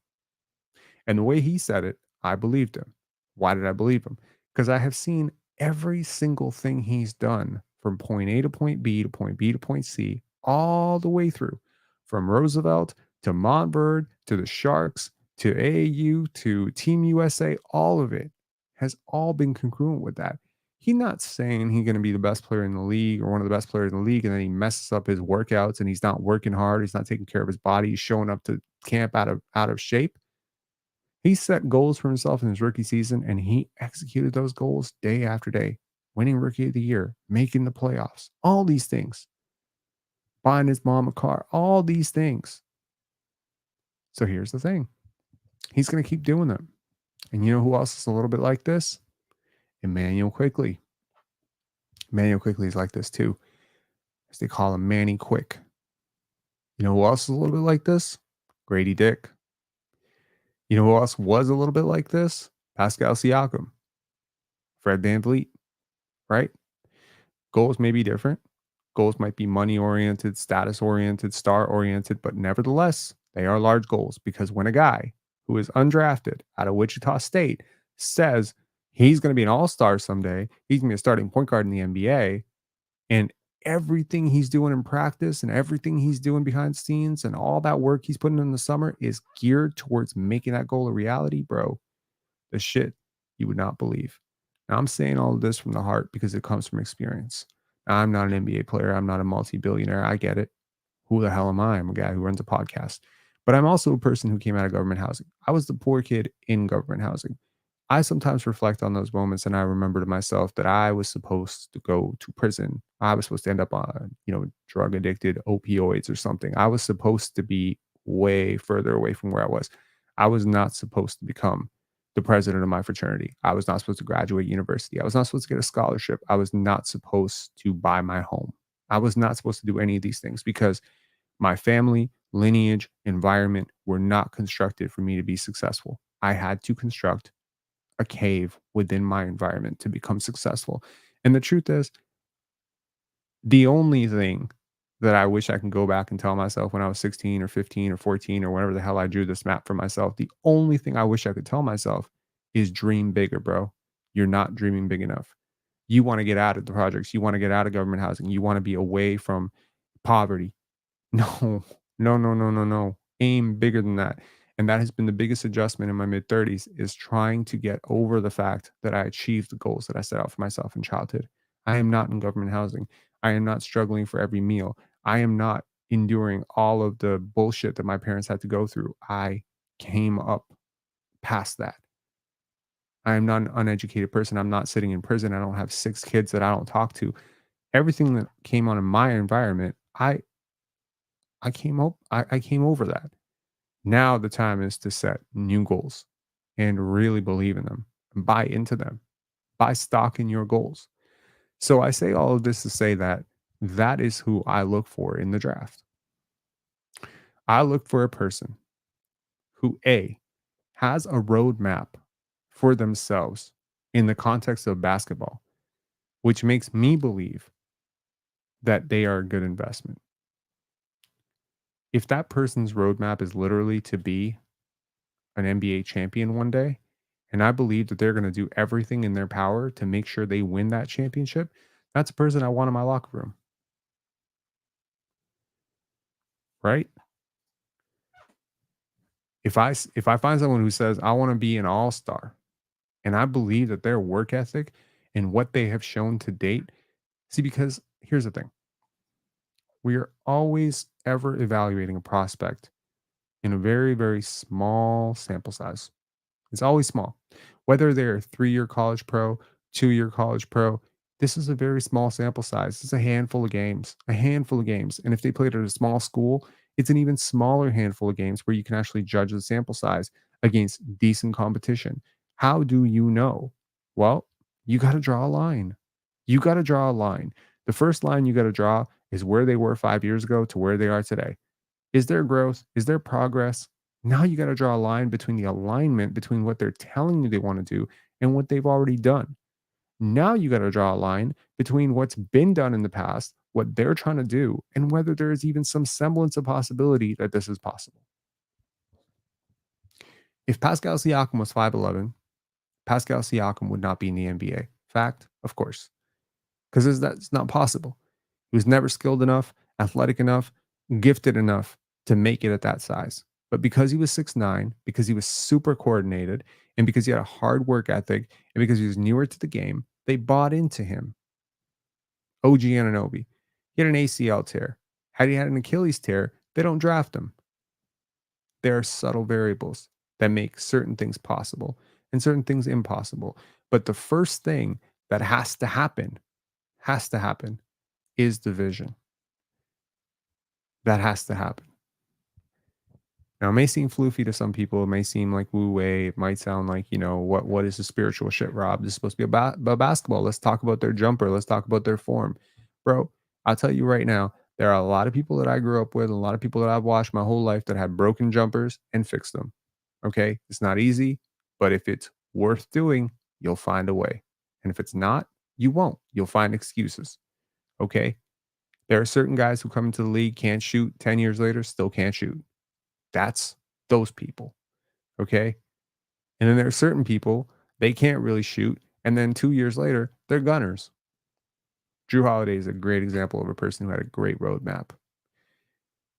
And the way he said it, I believed him. Why did I believe him? Because I have seen every single thing he's done from point A to point B to point B to point C, all the way through, from Roosevelt to Montverde to the Sharks to AAU to Team USA. All of it has all been congruent with that. He's not saying he's going to be the best player in the league or one of the best players in the league, and then he messes up his workouts and he's not working hard. He's not taking care of his body. He's showing up to camp out of shape. He set goals for himself in his rookie season, and he executed those goals day after day, winning Rookie of the Year, making the playoffs, all these things, buying his mom a car, all these things. So here's the thing. He's going to keep doing them. And you know who else is a little bit like this? Emmanuel Quickley. Emmanuel Quickley is like this too, as they call him Manny Quick. You know who else is a little bit like this? Grady Dick. You know who else was a little bit like this? Pascal Siakam, Fred VanVleet, right? Goals may be different. Goals might be money-oriented, status-oriented, star-oriented, but nevertheless, they are large goals, because when a guy who is undrafted out of Wichita State says he's going to be an all-star someday, he's going to be a starting point guard in the NBA, and everything he's doing in practice and everything he's doing behind the scenes and all that work he's putting in the summer is geared towards making that goal a reality, bro, the shit you would not believe. Now, I'm saying all of this from the heart because it comes from experience. Now, I'm not an NBA player. I'm not a multi-billionaire. I get it. Who the hell am I? I'm a guy who runs a podcast. But I'm also a person who came out of government housing. I was the poor kid in government housing. I sometimes reflect on those moments, and I remember to myself that I was supposed to go to prison. I was supposed to end up on, drug addicted opioids or something. I was supposed to be way further away from where I was. I was not supposed to become the president of my fraternity. I was not supposed to graduate university. I was not supposed to get a scholarship. I was not supposed to buy my home. I was not supposed to do any of these things because my family, lineage, environment were not constructed for me to be successful. I had to construct a cave within my environment to become successful. And the truth is, the only thing that I wish I can go back and tell myself when I was 16 or 15 or 14 or whenever the hell I drew this map for myself, the only thing I wish I could tell myself is dream bigger, bro. You're not dreaming big enough. You want to get out of the projects. You want to get out of government housing. You want to be away from poverty. No, no, no, no, no, no. Aim bigger than that. And that has been the biggest adjustment in my mid 30s, is trying to get over the fact that I achieved the goals that I set out for myself in childhood. I am not in government housing. I am not struggling for every meal. I am not enduring all of the bullshit that my parents had to go through, I came up past that. I am not an uneducated person. I'm not sitting in prison. I don't have 6 kids that I don't talk to. Everything that came on in my environment, I came up I came over that. Now the time is to set new goals and really believe in them and buy into them. Buy stock in your goals. So I say all of this to say that that is who I look for in the draft. I look for a person who A has a roadmap for themselves in the context of basketball, which makes me believe that they are a good investment. If that person's roadmap is literally to be an NBA champion one day, and I believe that they're going to do everything in their power to make sure they win that championship, that's a person I want in my locker room. Right? If I find someone who says I want to be an all-star, and I believe that their work ethic and what they have shown to date, see, because here's the thing. We are always ever evaluating a prospect in a very, very small sample size. It's always small. Whether they're a 3-year college pro, 2-year college pro, this is a very small sample size. It's a handful of games, a handful of games. And if they played at a small school, it's an even smaller handful of games where you can actually judge the sample size against decent competition. How do you know? Well, you got to draw a line. You got to draw a line. The first line you got to draw is where they were 5 years ago to where they are today. Is there growth? Is there progress? Now you got to draw a line between the alignment between what they're telling you they want to do and what they've already done. Now you got to draw a line between what's been done in the past, what they're trying to do, and whether there is even some semblance of possibility that this is possible. If Pascal Siakam was 5'11", Pascal Siakam would not be in the NBA. Fact? Of course. Because that's not possible. He was never skilled enough, athletic enough, gifted enough to make it at that size. But because he was 6'9", because he was super coordinated, and because he had a hard work ethic, and because he was newer to the game, they bought into him. OG Anunoby. He had an ACL tear. Had he had an Achilles tear, they don't draft him. There are subtle variables that make certain things possible and certain things impossible. But the first thing that has to happen, is the vision. That has to happen. Now, it may seem floofy to some people. It may seem like woo-way. It might sound like, what is the spiritual shit, Rob? This is supposed to be about basketball. Let's talk about their jumper. Let's talk about their form. Bro, I'll tell you right now, there are a lot of people that I grew up with, a lot of people that I've watched my whole life that had broken jumpers and fixed them. Okay? It's not easy, but if it's worth doing, you'll find a way. And if it's not, you won't. You'll find excuses. Okay? There are certain guys who come into the league, can't shoot, 10 years later, still can't shoot. That's those people. Okay? And then there are certain people, they can't really shoot, and then 2 years later, they're gunners. Jrue Holiday is a great example of a person who had a great roadmap.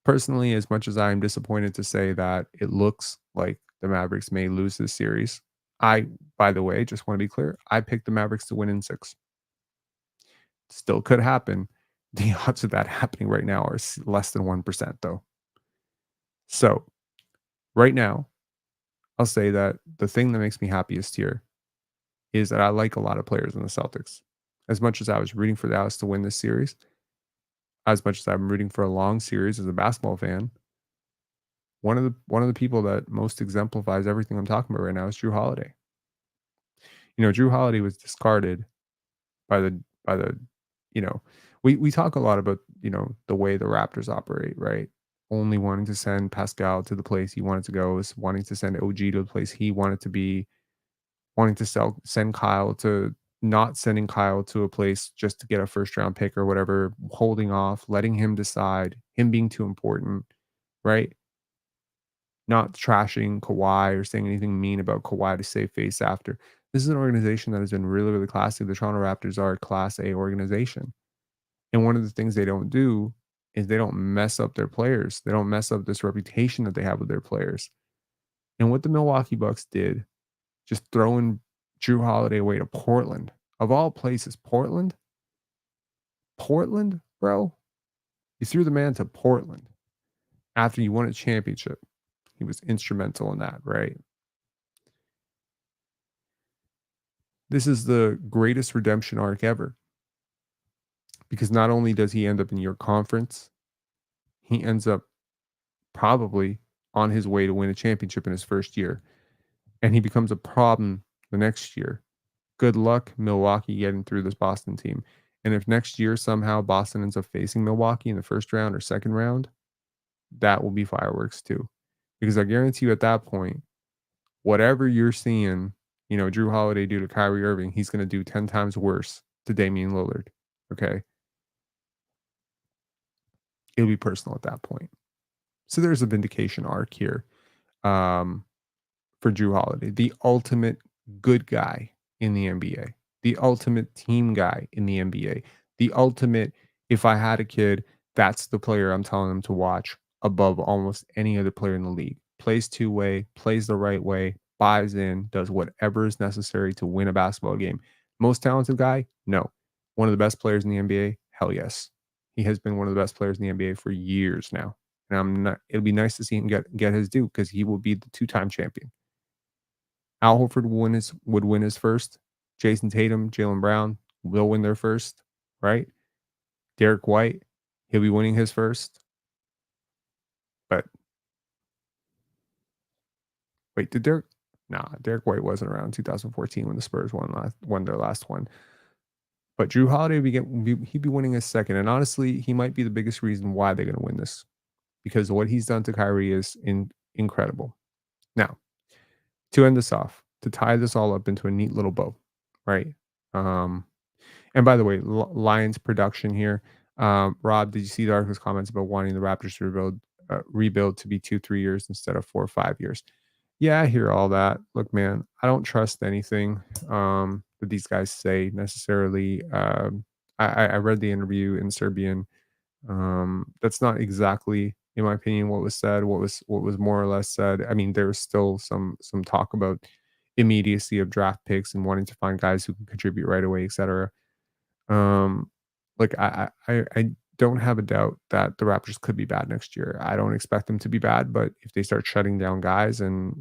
Personally, as much as I am disappointed to say that it looks like the Mavericks may lose this series, by the way, just want to be clear, I picked the Mavericks to win in 6. Still could happen. The odds of that happening right now are less than 1%, though. So, right now, I'll say that the thing that makes me happiest here is that I like a lot of players in the Celtics. As much as I was rooting for Dallas to win this series, as much as I'm rooting for a long series as a basketball fan, one of the people that most exemplifies everything I'm talking about right now is Jrue Holiday. Jrue Holiday was discarded by the we talk a lot about the way the Raptors operate, right? Only wanting to send Pascal to the place he wanted to go, is wanting to send OG to the place he wanted to be, wanting to send Kyle to not sending Kyle to a place just to get a first round pick or whatever, holding off, letting him decide, him being too important, right? Not trashing Kawhi or saying anything mean about Kawhi to save face after. This is an organization that has been really, really classy. The Toronto Raptors are a Class A organization. And one of the things they don't do is they don't mess up their players. They don't mess up this reputation that they have with their players. And what the Milwaukee Bucks did, just throwing Jrue Holiday away to Portland, of all places, Portland, bro. You threw the man to Portland after you won a championship. He was instrumental in that, right? This is the greatest redemption arc ever. Because not only does he end up in your conference, he ends up probably on his way to win a championship in his first year. And he becomes a problem the next year. Good luck, Milwaukee, getting through this Boston team. And if next year somehow Boston ends up facing Milwaukee in the first round or second round, that will be fireworks too. Because I guarantee you at that point, whatever you're seeing, Jrue Holiday do to Kyrie Irving, he's going to do 10 times worse to Damian Lillard. Okay. It'll be personal at that point. So there's a vindication arc here for Jrue Holiday, the ultimate good guy in the NBA, the ultimate team guy in the NBA, the ultimate, if I had a kid, that's the player I'm telling them to watch above almost any other player in the league. Plays two-way, plays the right way, buys in, does whatever is necessary to win a basketball game. Most talented guy? No. One of the best players in the NBA? Hell yes. He has been one of the best players in the NBA for years now. And it'll be nice to see him get his due because he will be the two-time champion. Al Horford would win his first. Jayson Tatum, Jaylen Brown will win their first, right? Dereck White, he'll be winning his first. But wait, Dereck White wasn't around 2014 when the Spurs won their last one. But Jrue Holiday he'd be winning his second. And honestly, he might be the biggest reason why they're going to win this. Because what he's done to Kyrie is incredible. Now, to end this off, to tie this all up into a neat little bow, right? And by the way, Lions production here. Rob, did you see the article's comments about wanting the Raptors to rebuild to be 2-3 years instead of 4 or 5 years? Yeah, I hear all that. Look, man, I don't trust anything that these guys say necessarily. I read the interview in Serbian. That's not exactly, in my opinion, what was said. What was more or less said. I mean, there's still some talk about immediacy of draft picks and wanting to find guys who can contribute right away, etc. Like I don't have a doubt that the Raptors could be bad next year. I don't expect them to be bad, but if they start shutting down guys and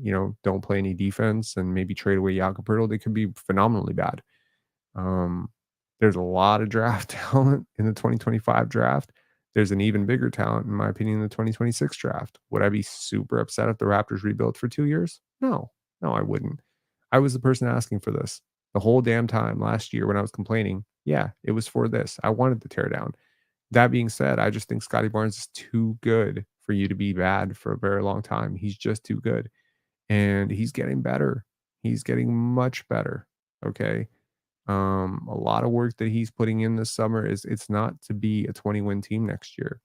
don't play any defense and maybe trade away Jakob Poeltl, they could be phenomenally bad. There's a lot of draft talent in the 2025 draft. There's an even bigger talent, in my opinion, in the 2026 draft. Would I be super upset if the Raptors rebuilt for 2 years? No, I wouldn't. I was the person asking for this the whole damn time last year when I was complaining. Yeah, it was for this. I wanted to tear down. That being said, I just think Scotty Barnes is too good for you to be bad for a very long time. He's just too good. And he's getting better. He's getting much better. Okay. A lot of work that he's putting in this summer it's not to be a 20-win team next year.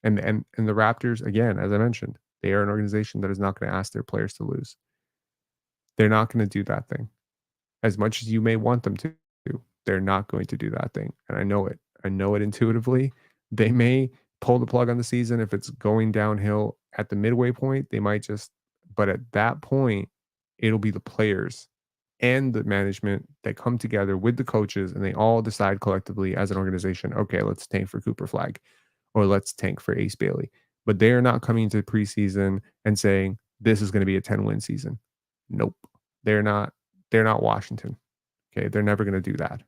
And the Raptors, again, as I mentioned, they are an organization that is not going to ask their players to lose. They're not going to do that thing. As much as you may want them to, they're not going to do that thing. And I know it. I know it intuitively. They may pull the plug on the season if it's going downhill at the midway point. They might but at that point, it'll be the players and the management that come together with the coaches and they all decide collectively as an organization, okay, let's tank for Cooper Flag or let's tank for Ace Bailey. But they are not coming to preseason and saying this is going to be a 10-win season. Nope. They're not Washington. Okay. They're never going to do that.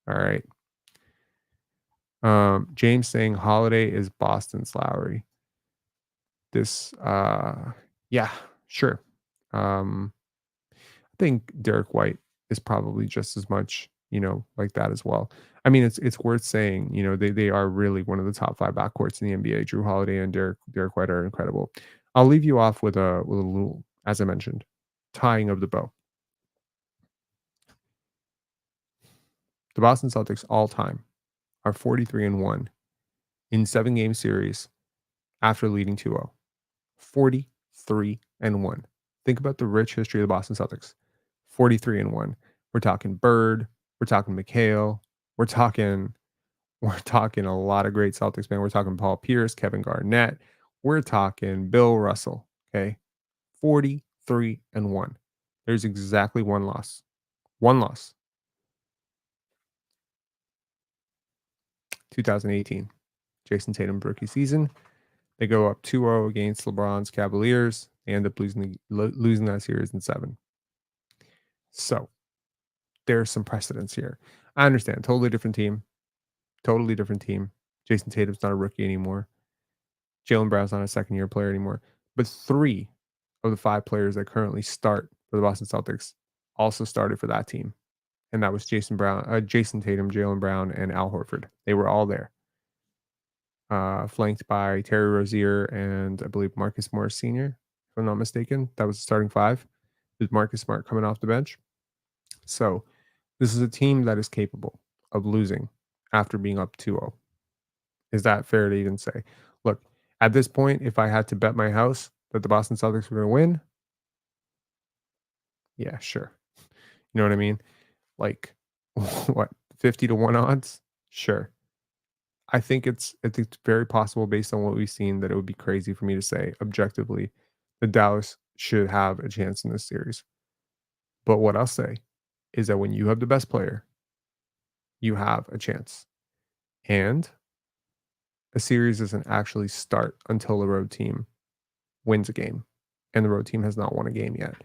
All right. James saying Holiday is Boston's Lowry. This yeah, sure. I think Dereck White is probably just as much, like that as well. I mean, it's worth saying, they are really one of the top 5 backcourts in the NBA. Jrue Holiday and Dereck White are incredible. I'll leave you off with a little, as I mentioned, tying of the bow. The Boston Celtics all time are 43-1 in 7-game series after leading 2-0. 43-1. Think about the rich history of the Boston Celtics. 43-1. We're talking Bird. We're talking McHale. We're talking a lot of great Celtics, man. We're talking Paul Pierce, Kevin Garnett. We're talking Bill Russell. Okay. 43-1. There's exactly one loss. One loss. 2018. Jayson Tatum's rookie season. They go up 2-0 against LeBron's Cavaliers. They end up losing that series in 7. So there's some precedence here. I understand. Totally different team. Totally different team. Jayson Tatum's not a rookie anymore. Jaylen Brown's not a second-year player anymore. But 3 of the 5 players that currently start for the Boston Celtics also started for that team. And that was Jayson Tatum, Jaylen Brown, and Al Horford. They were all there. Flanked by Terry Rozier and I believe Marcus Morris Sr., if I'm not mistaken. That was the starting 5 with Marcus Smart coming off the bench. So this is a team that is capable of losing after being up 2-0. Is that fair to even say? Look, at this point, if I had to bet my house that the Boston Celtics were going to win, yeah, sure. You know what I mean? Like, what, 50-1 odds? Sure. I think it's very possible based on what we've seen that it would be crazy for me to say objectively that Dallas should have a chance in this series. But what I'll say is that when you have the best player, you have a chance. And a series doesn't actually start until the road team wins a game. And the road team has not won a game yet.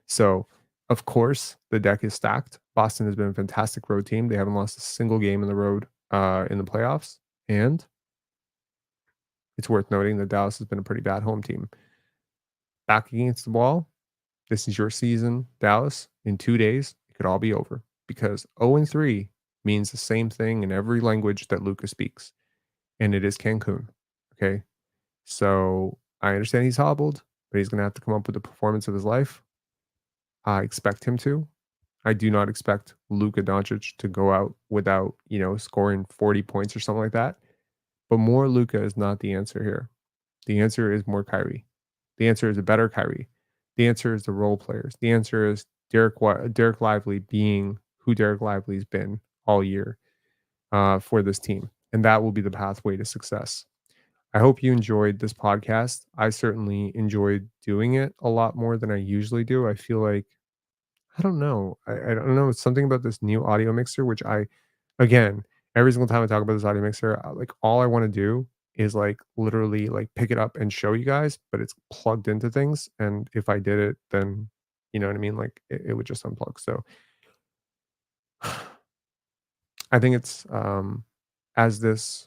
So, of course, the deck is stacked. Boston has been a fantastic road team. They haven't lost a single game in the road in the playoffs. And it's worth noting that Dallas has been a pretty bad home team. Back against the wall, this is your season, Dallas. In 2 days, it could all be over because 0-3 means the same thing in every language that Luka speaks, and it is Cancun. Okay, so I understand he's hobbled, but he's going to have to come up with the performance of his life. I expect him to. I do not expect Luka Doncic to go out without, scoring 40 points or something like that. But more Luka is not the answer here. The answer is more Kyrie. The answer is a better Kyrie. The answer is the role players. The answer is Dereck Lively being who Dereck Lively's been all year for this team. And that will be the pathway to success. I hope you enjoyed this podcast. I certainly enjoyed doing it a lot more than I usually do. I feel like, I don't know. I don't know. It's something about this new audio mixer, which again, every single time I talk about this audio mixer, all I want to do is literally pick it up and show you guys, but it's plugged into things. And if I did it, then you know what I mean? It would just unplug. So I think it's as the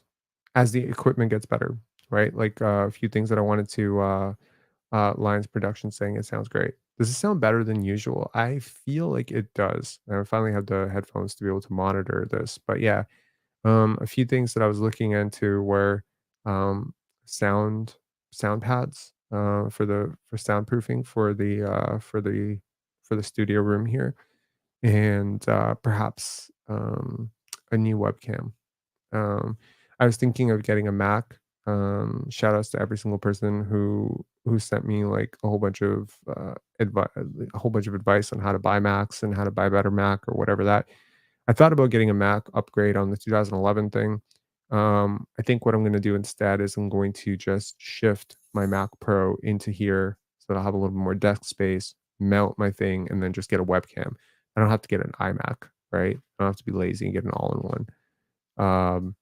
equipment gets better, right? A few things that I wanted to Lions production saying it sounds great. Does it sound better than usual? I feel like it does. And I finally have the headphones to be able to monitor this. But yeah, a few things that I was looking into were sound pads for soundproofing for the studio room here, and perhaps a new webcam. I was thinking of getting a Mac. Shout outs to every single person who sent me a whole bunch of advice on how to buy Macs and how to buy a better Mac or whatever that. I thought about getting a Mac upgrade on the 2011 thing. I think what I'm going to do instead is I'm going to just shift my Mac Pro into here so that I'll have a little more desk space, mount my thing, and then just get a webcam. I don't have to get an iMac, right? I don't have to be lazy and get an all-in-one.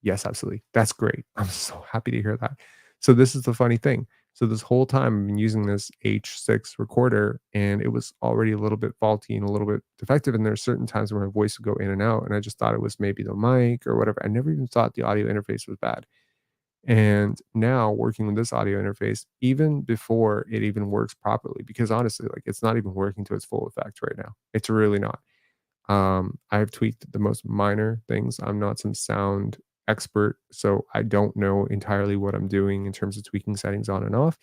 Yes, absolutely. That's great. I'm so happy to hear that. So this is the funny thing. So this whole time I've been using this H6 recorder and it was already a little bit faulty and a little bit defective. And there are certain times where my voice would go in and out. And I just thought it was maybe the mic or whatever. I never even thought the audio interface was bad. And now working with this audio interface, even before it even works properly, because honestly, it's not even working to its full effect right now. It's really not. I've tweaked the most minor things. I'm not some sound expert, so I don't know entirely what I'm doing in terms of tweaking settings on and off.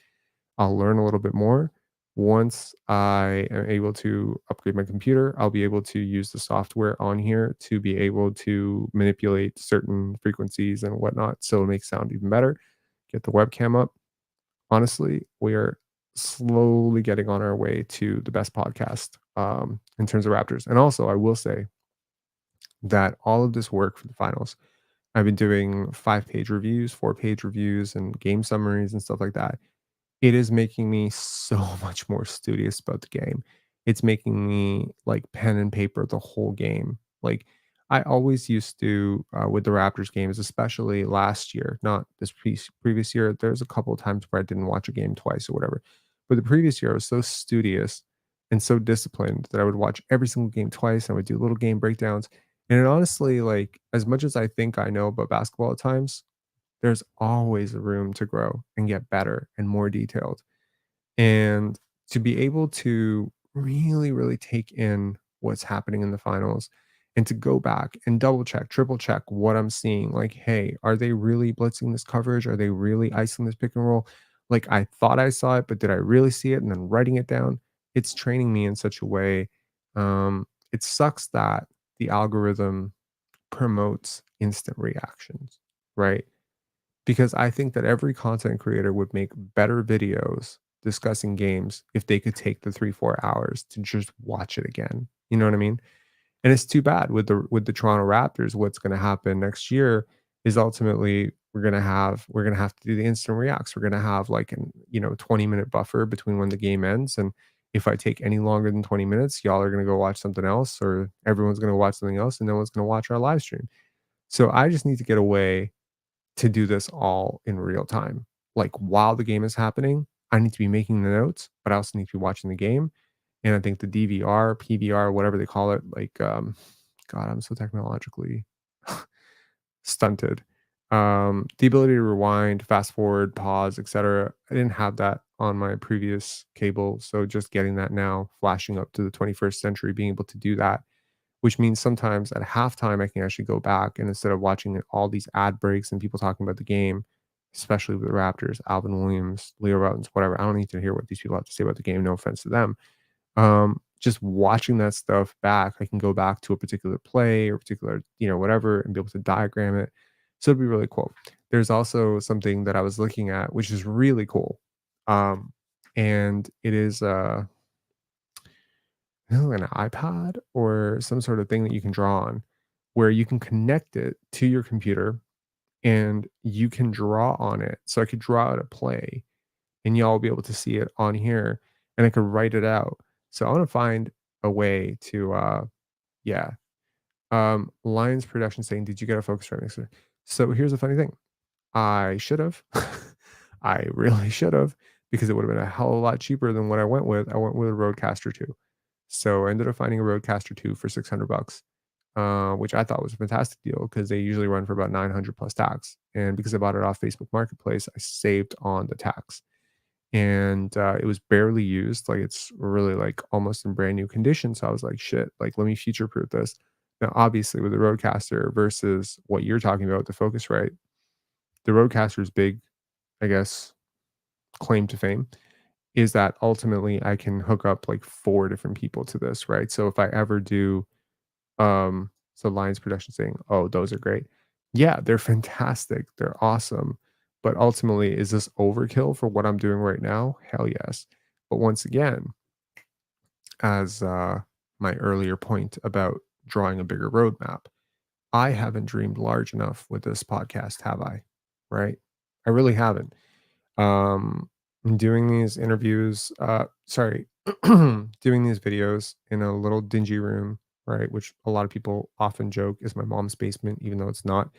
I'll learn a little bit more. Once I am able to upgrade my computer, I'll be able to use the software on here to be able to manipulate certain frequencies and whatnot so it makes sound even better. Get the webcam up. Honestly, we are slowly getting on our way to the best podcast in terms of Raptors. And also, I will say that all of this work for the finals, I've been doing 5-page reviews, 4-page reviews, and game summaries and stuff like that. It is making me so much more studious about the game. It's making me pen and paper the whole game. I always used to with the Raptors games, especially last year, not this previous year. There's a couple of times where I didn't watch a game twice or whatever. But the previous year, I was so studious and so disciplined that I would watch every single game twice. I would do little game breakdowns. And it honestly, like, as much as I think I know about basketball at times, there's always a room to grow and get better and more detailed. And to be able to really, really take in what's happening in the finals and to go back and double check, triple check what I'm seeing. Like, hey, are they really blitzing this coverage? Are they really icing this pick and roll? Like, I thought I saw it, but did I really see it? And then writing it down, it's training me in such a way. It sucks that the algorithm promotes instant reactions, right? Because I think that every content creator would make better videos discussing games if they could take the 3, 4 hours to just watch it again. You know what I mean? And it's too bad with the Toronto Raptors. What's going to happen next year is ultimately we're gonna have to do the instant reacts. We're gonna have like an 20-minute buffer between when the game ends. And if I take any longer than 20 minutes, y'all are gonna go watch something else, or everyone's gonna watch something else, and no one's gonna watch our live stream. So I just need to get away to do this all in real time. Like while the game is happening, I need to be making the notes, but I also need to be watching the game. And I think the DVR, PVR, whatever they call it, like God, I'm so technologically stunted. The ability to rewind, fast forward, pause, etc. I didn't have that on my previous cable, so just getting that now, flashing up to the 21st century, being able to do that, which means sometimes at halftime I can actually go back and instead of watching all these ad breaks and people talking about the game, especially with the Raptors, Alvin Williams, Leo Routins, whatever. I don't need to hear what these people have to say about the game. No offense to them. Just watching that stuff back, I can go back to a particular play or particular, whatever, and be able to diagram it. So it'd be really cool. There's also something that I was looking at, which is really cool. And it is an iPad or some sort of thing that you can draw on where you can connect it to your computer and you can draw on it. So I could draw out a play and y'all will be able to see it on here and I could write it out. So I want to find a way to yeah. Lions production saying, did you get a Focusrite mixer? So here's the funny thing. I should have. I really should have, because it would have been a hell of a lot cheaper than what I went with. I went with a Rodecaster 2. So I ended up finding a Rodecaster 2 for $600, which I thought was a fantastic deal because they usually run for about 900 plus tax. And because I bought it off Facebook Marketplace, I saved on the tax. And it was barely used. Like it's really like almost in brand new condition. So I was like, shit, like let me future proof this. Now, obviously, with the Rodecaster versus what you're talking about, the Focusrite, the Rodecaster's big, I guess, claim to fame is that ultimately I can hook up like 4 different people to this, right? So if I ever do so Lions production saying, "Oh, those are great." Yeah, they're fantastic. They're awesome. But ultimately, is this overkill for what I'm doing right now? Hell yes. But once again, as my earlier point about drawing a bigger roadmap, I haven't dreamed large enough with this podcast, have I? Right? I really haven't. I'm doing these interviews, doing these videos in a little dingy room, right? Which a lot of people often joke is my mom's basement, even though it's not,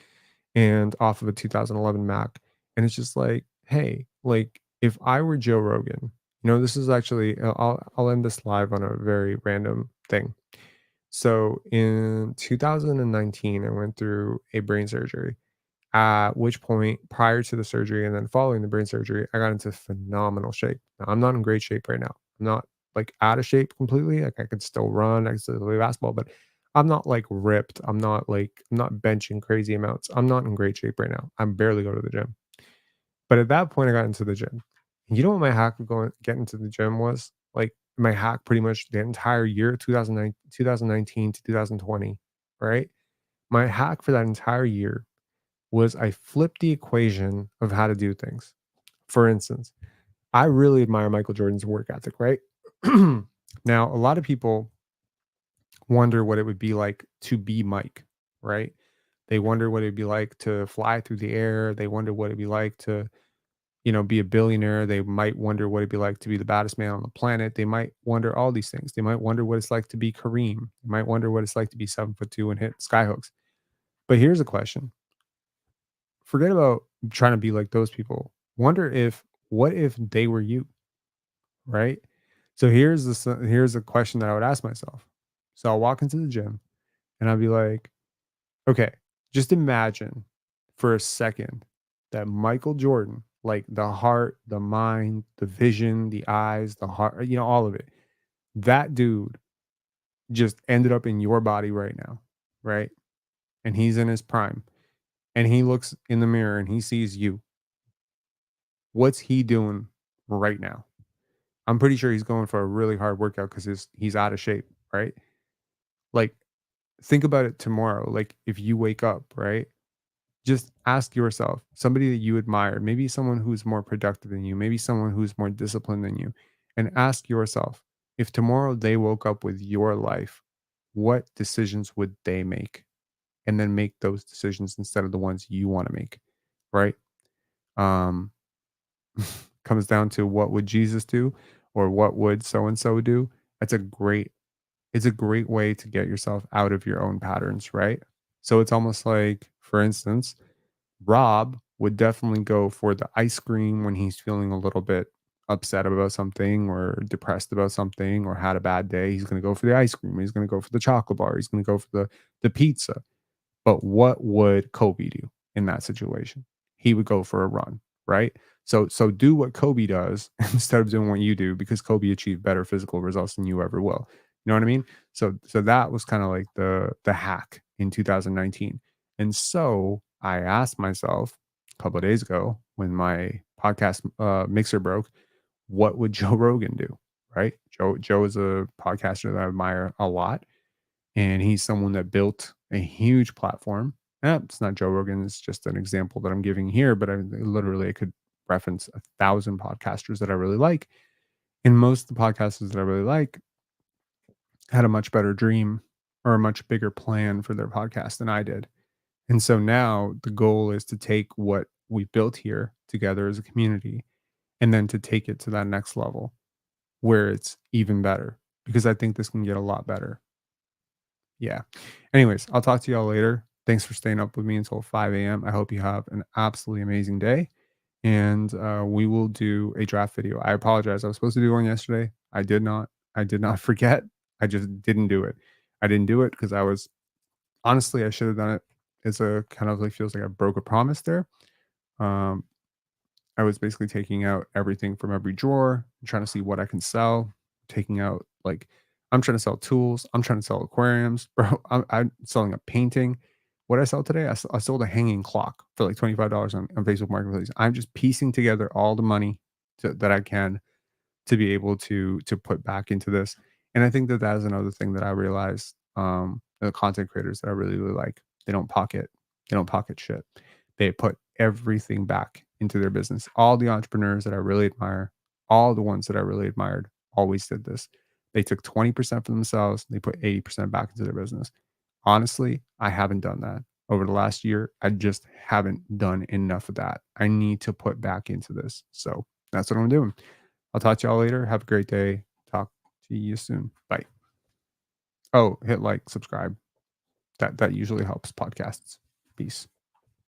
and off of a 2011 Mac. And it's just like, hey, like if I were Joe Rogan, this is actually, I'll end this live on a very random thing. So in 2019, I went through a brain surgery, at which point, prior to the surgery and then following the brain surgery, I got into phenomenal shape. Now, I'm not in great shape right now. I'm not like out of shape completely. Like I could still run, I could still play basketball, but I'm not like ripped. I'm not benching crazy amounts. I'm not in great shape right now. I'm barely go to the gym. But at that point, I got into the gym. And you know what my hack of getting to the gym was? Like my hack pretty much the entire year, 2019 to 2020, right? My hack for that entire year was I flipped the equation of how to do things. For instance, I really admire Michael Jordan's work ethic, right? Now, a lot of people wonder what it would be like to be Mike, right? They wonder what it'd be like to fly through the air. They wonder what it'd be like to be a billionaire. They might wonder what it'd be like to be the baddest man on the planet. They might wonder all these things. They might wonder what it's like to be Kareem. They might wonder what it's like to be 7'2" and hit skyhooks. But here's a question. Forget about trying to be like those people. What if they were you, right? So here's a question that I would ask myself. So I'll walk into the gym and I'll be like, okay, just imagine for a second that Michael Jordan, like the heart, the mind, the vision, the eyes, the heart, all of it, that dude just ended up in your body right now, right? And he's in his prime and he looks in the mirror and he sees you. What's he doing right now? I'm pretty sure he's going for a really hard workout because he's out of shape, right? Like, think about it tomorrow. Like, if you wake up, right? Just ask yourself, somebody that you admire, maybe someone who's more productive than you, maybe someone who's more disciplined than you, and ask yourself, if tomorrow they woke up with your life, what decisions would they make? And then make those decisions instead of the ones you want to make, right? Um, comes down to what would Jesus do or what would so and so do. That's a great it's a great way to get yourself out of your own patterns, right? So it's almost like, for instance, Rob would definitely go for the ice cream when he's feeling a little bit upset about something or depressed about something or had a bad day. He's going to go for the ice cream. He's going to go for the chocolate bar. He's going to go for the pizza. But what would Kobe do in that situation? He would go for a run, right? So do what Kobe does instead of doing what you do because Kobe achieved better physical results than you ever will. You know what I mean? So that was kind of like the hack in 2019. And so I asked myself a couple of days ago when my podcast mixer broke, what would Joe Rogan do? Right? Joe is a podcaster that I admire a lot and he's someone that built a huge platform. It's not Joe Rogan, it's just an example that I'm giving here, but I could reference 1,000 podcasters that I really like. And most of the podcasters that I really like had a much better dream or a much bigger plan for their podcast than I did. And so now the goal is to take what we built here together as a community and then to take it to that next level where it's even better because I think this can get a lot better. Yeah. Anyways, I'll talk to y'all later. Thanks for staying up with me until 5 a.m. I hope you have an absolutely amazing day. And we will do a draft video. I apologize. I was supposed to do one yesterday. I did not. I did not forget. I just didn't do it. I didn't do it because honestly, I should have done it. It's a kind of like feels like I broke a promise there. Um, I was basically taking out everything from every drawer, trying to see what I can sell, taking out like I'm trying to sell tools, I'm trying to sell aquariums, bro. I'm selling a painting. What I sell today, I sold a hanging clock for like $25 on Facebook Marketplace. I'm just piecing together all the money that I can to be able to put back into this. And I think that is another thing that I realized. The content creators that I really, really like, they don't pocket shit. They put everything back into their business. All the entrepreneurs that I really admire, all the ones that I really admired, always did this. They took 20% for themselves, they put 80% back into their business. Honestly, I haven't done that. Over the last year, I just haven't done enough of that. I need to put back into this. So that's what I'm doing. I'll talk to y'all later. Have a great day. Talk to you soon. Bye. Oh, hit like, subscribe. That usually helps podcasts. Peace.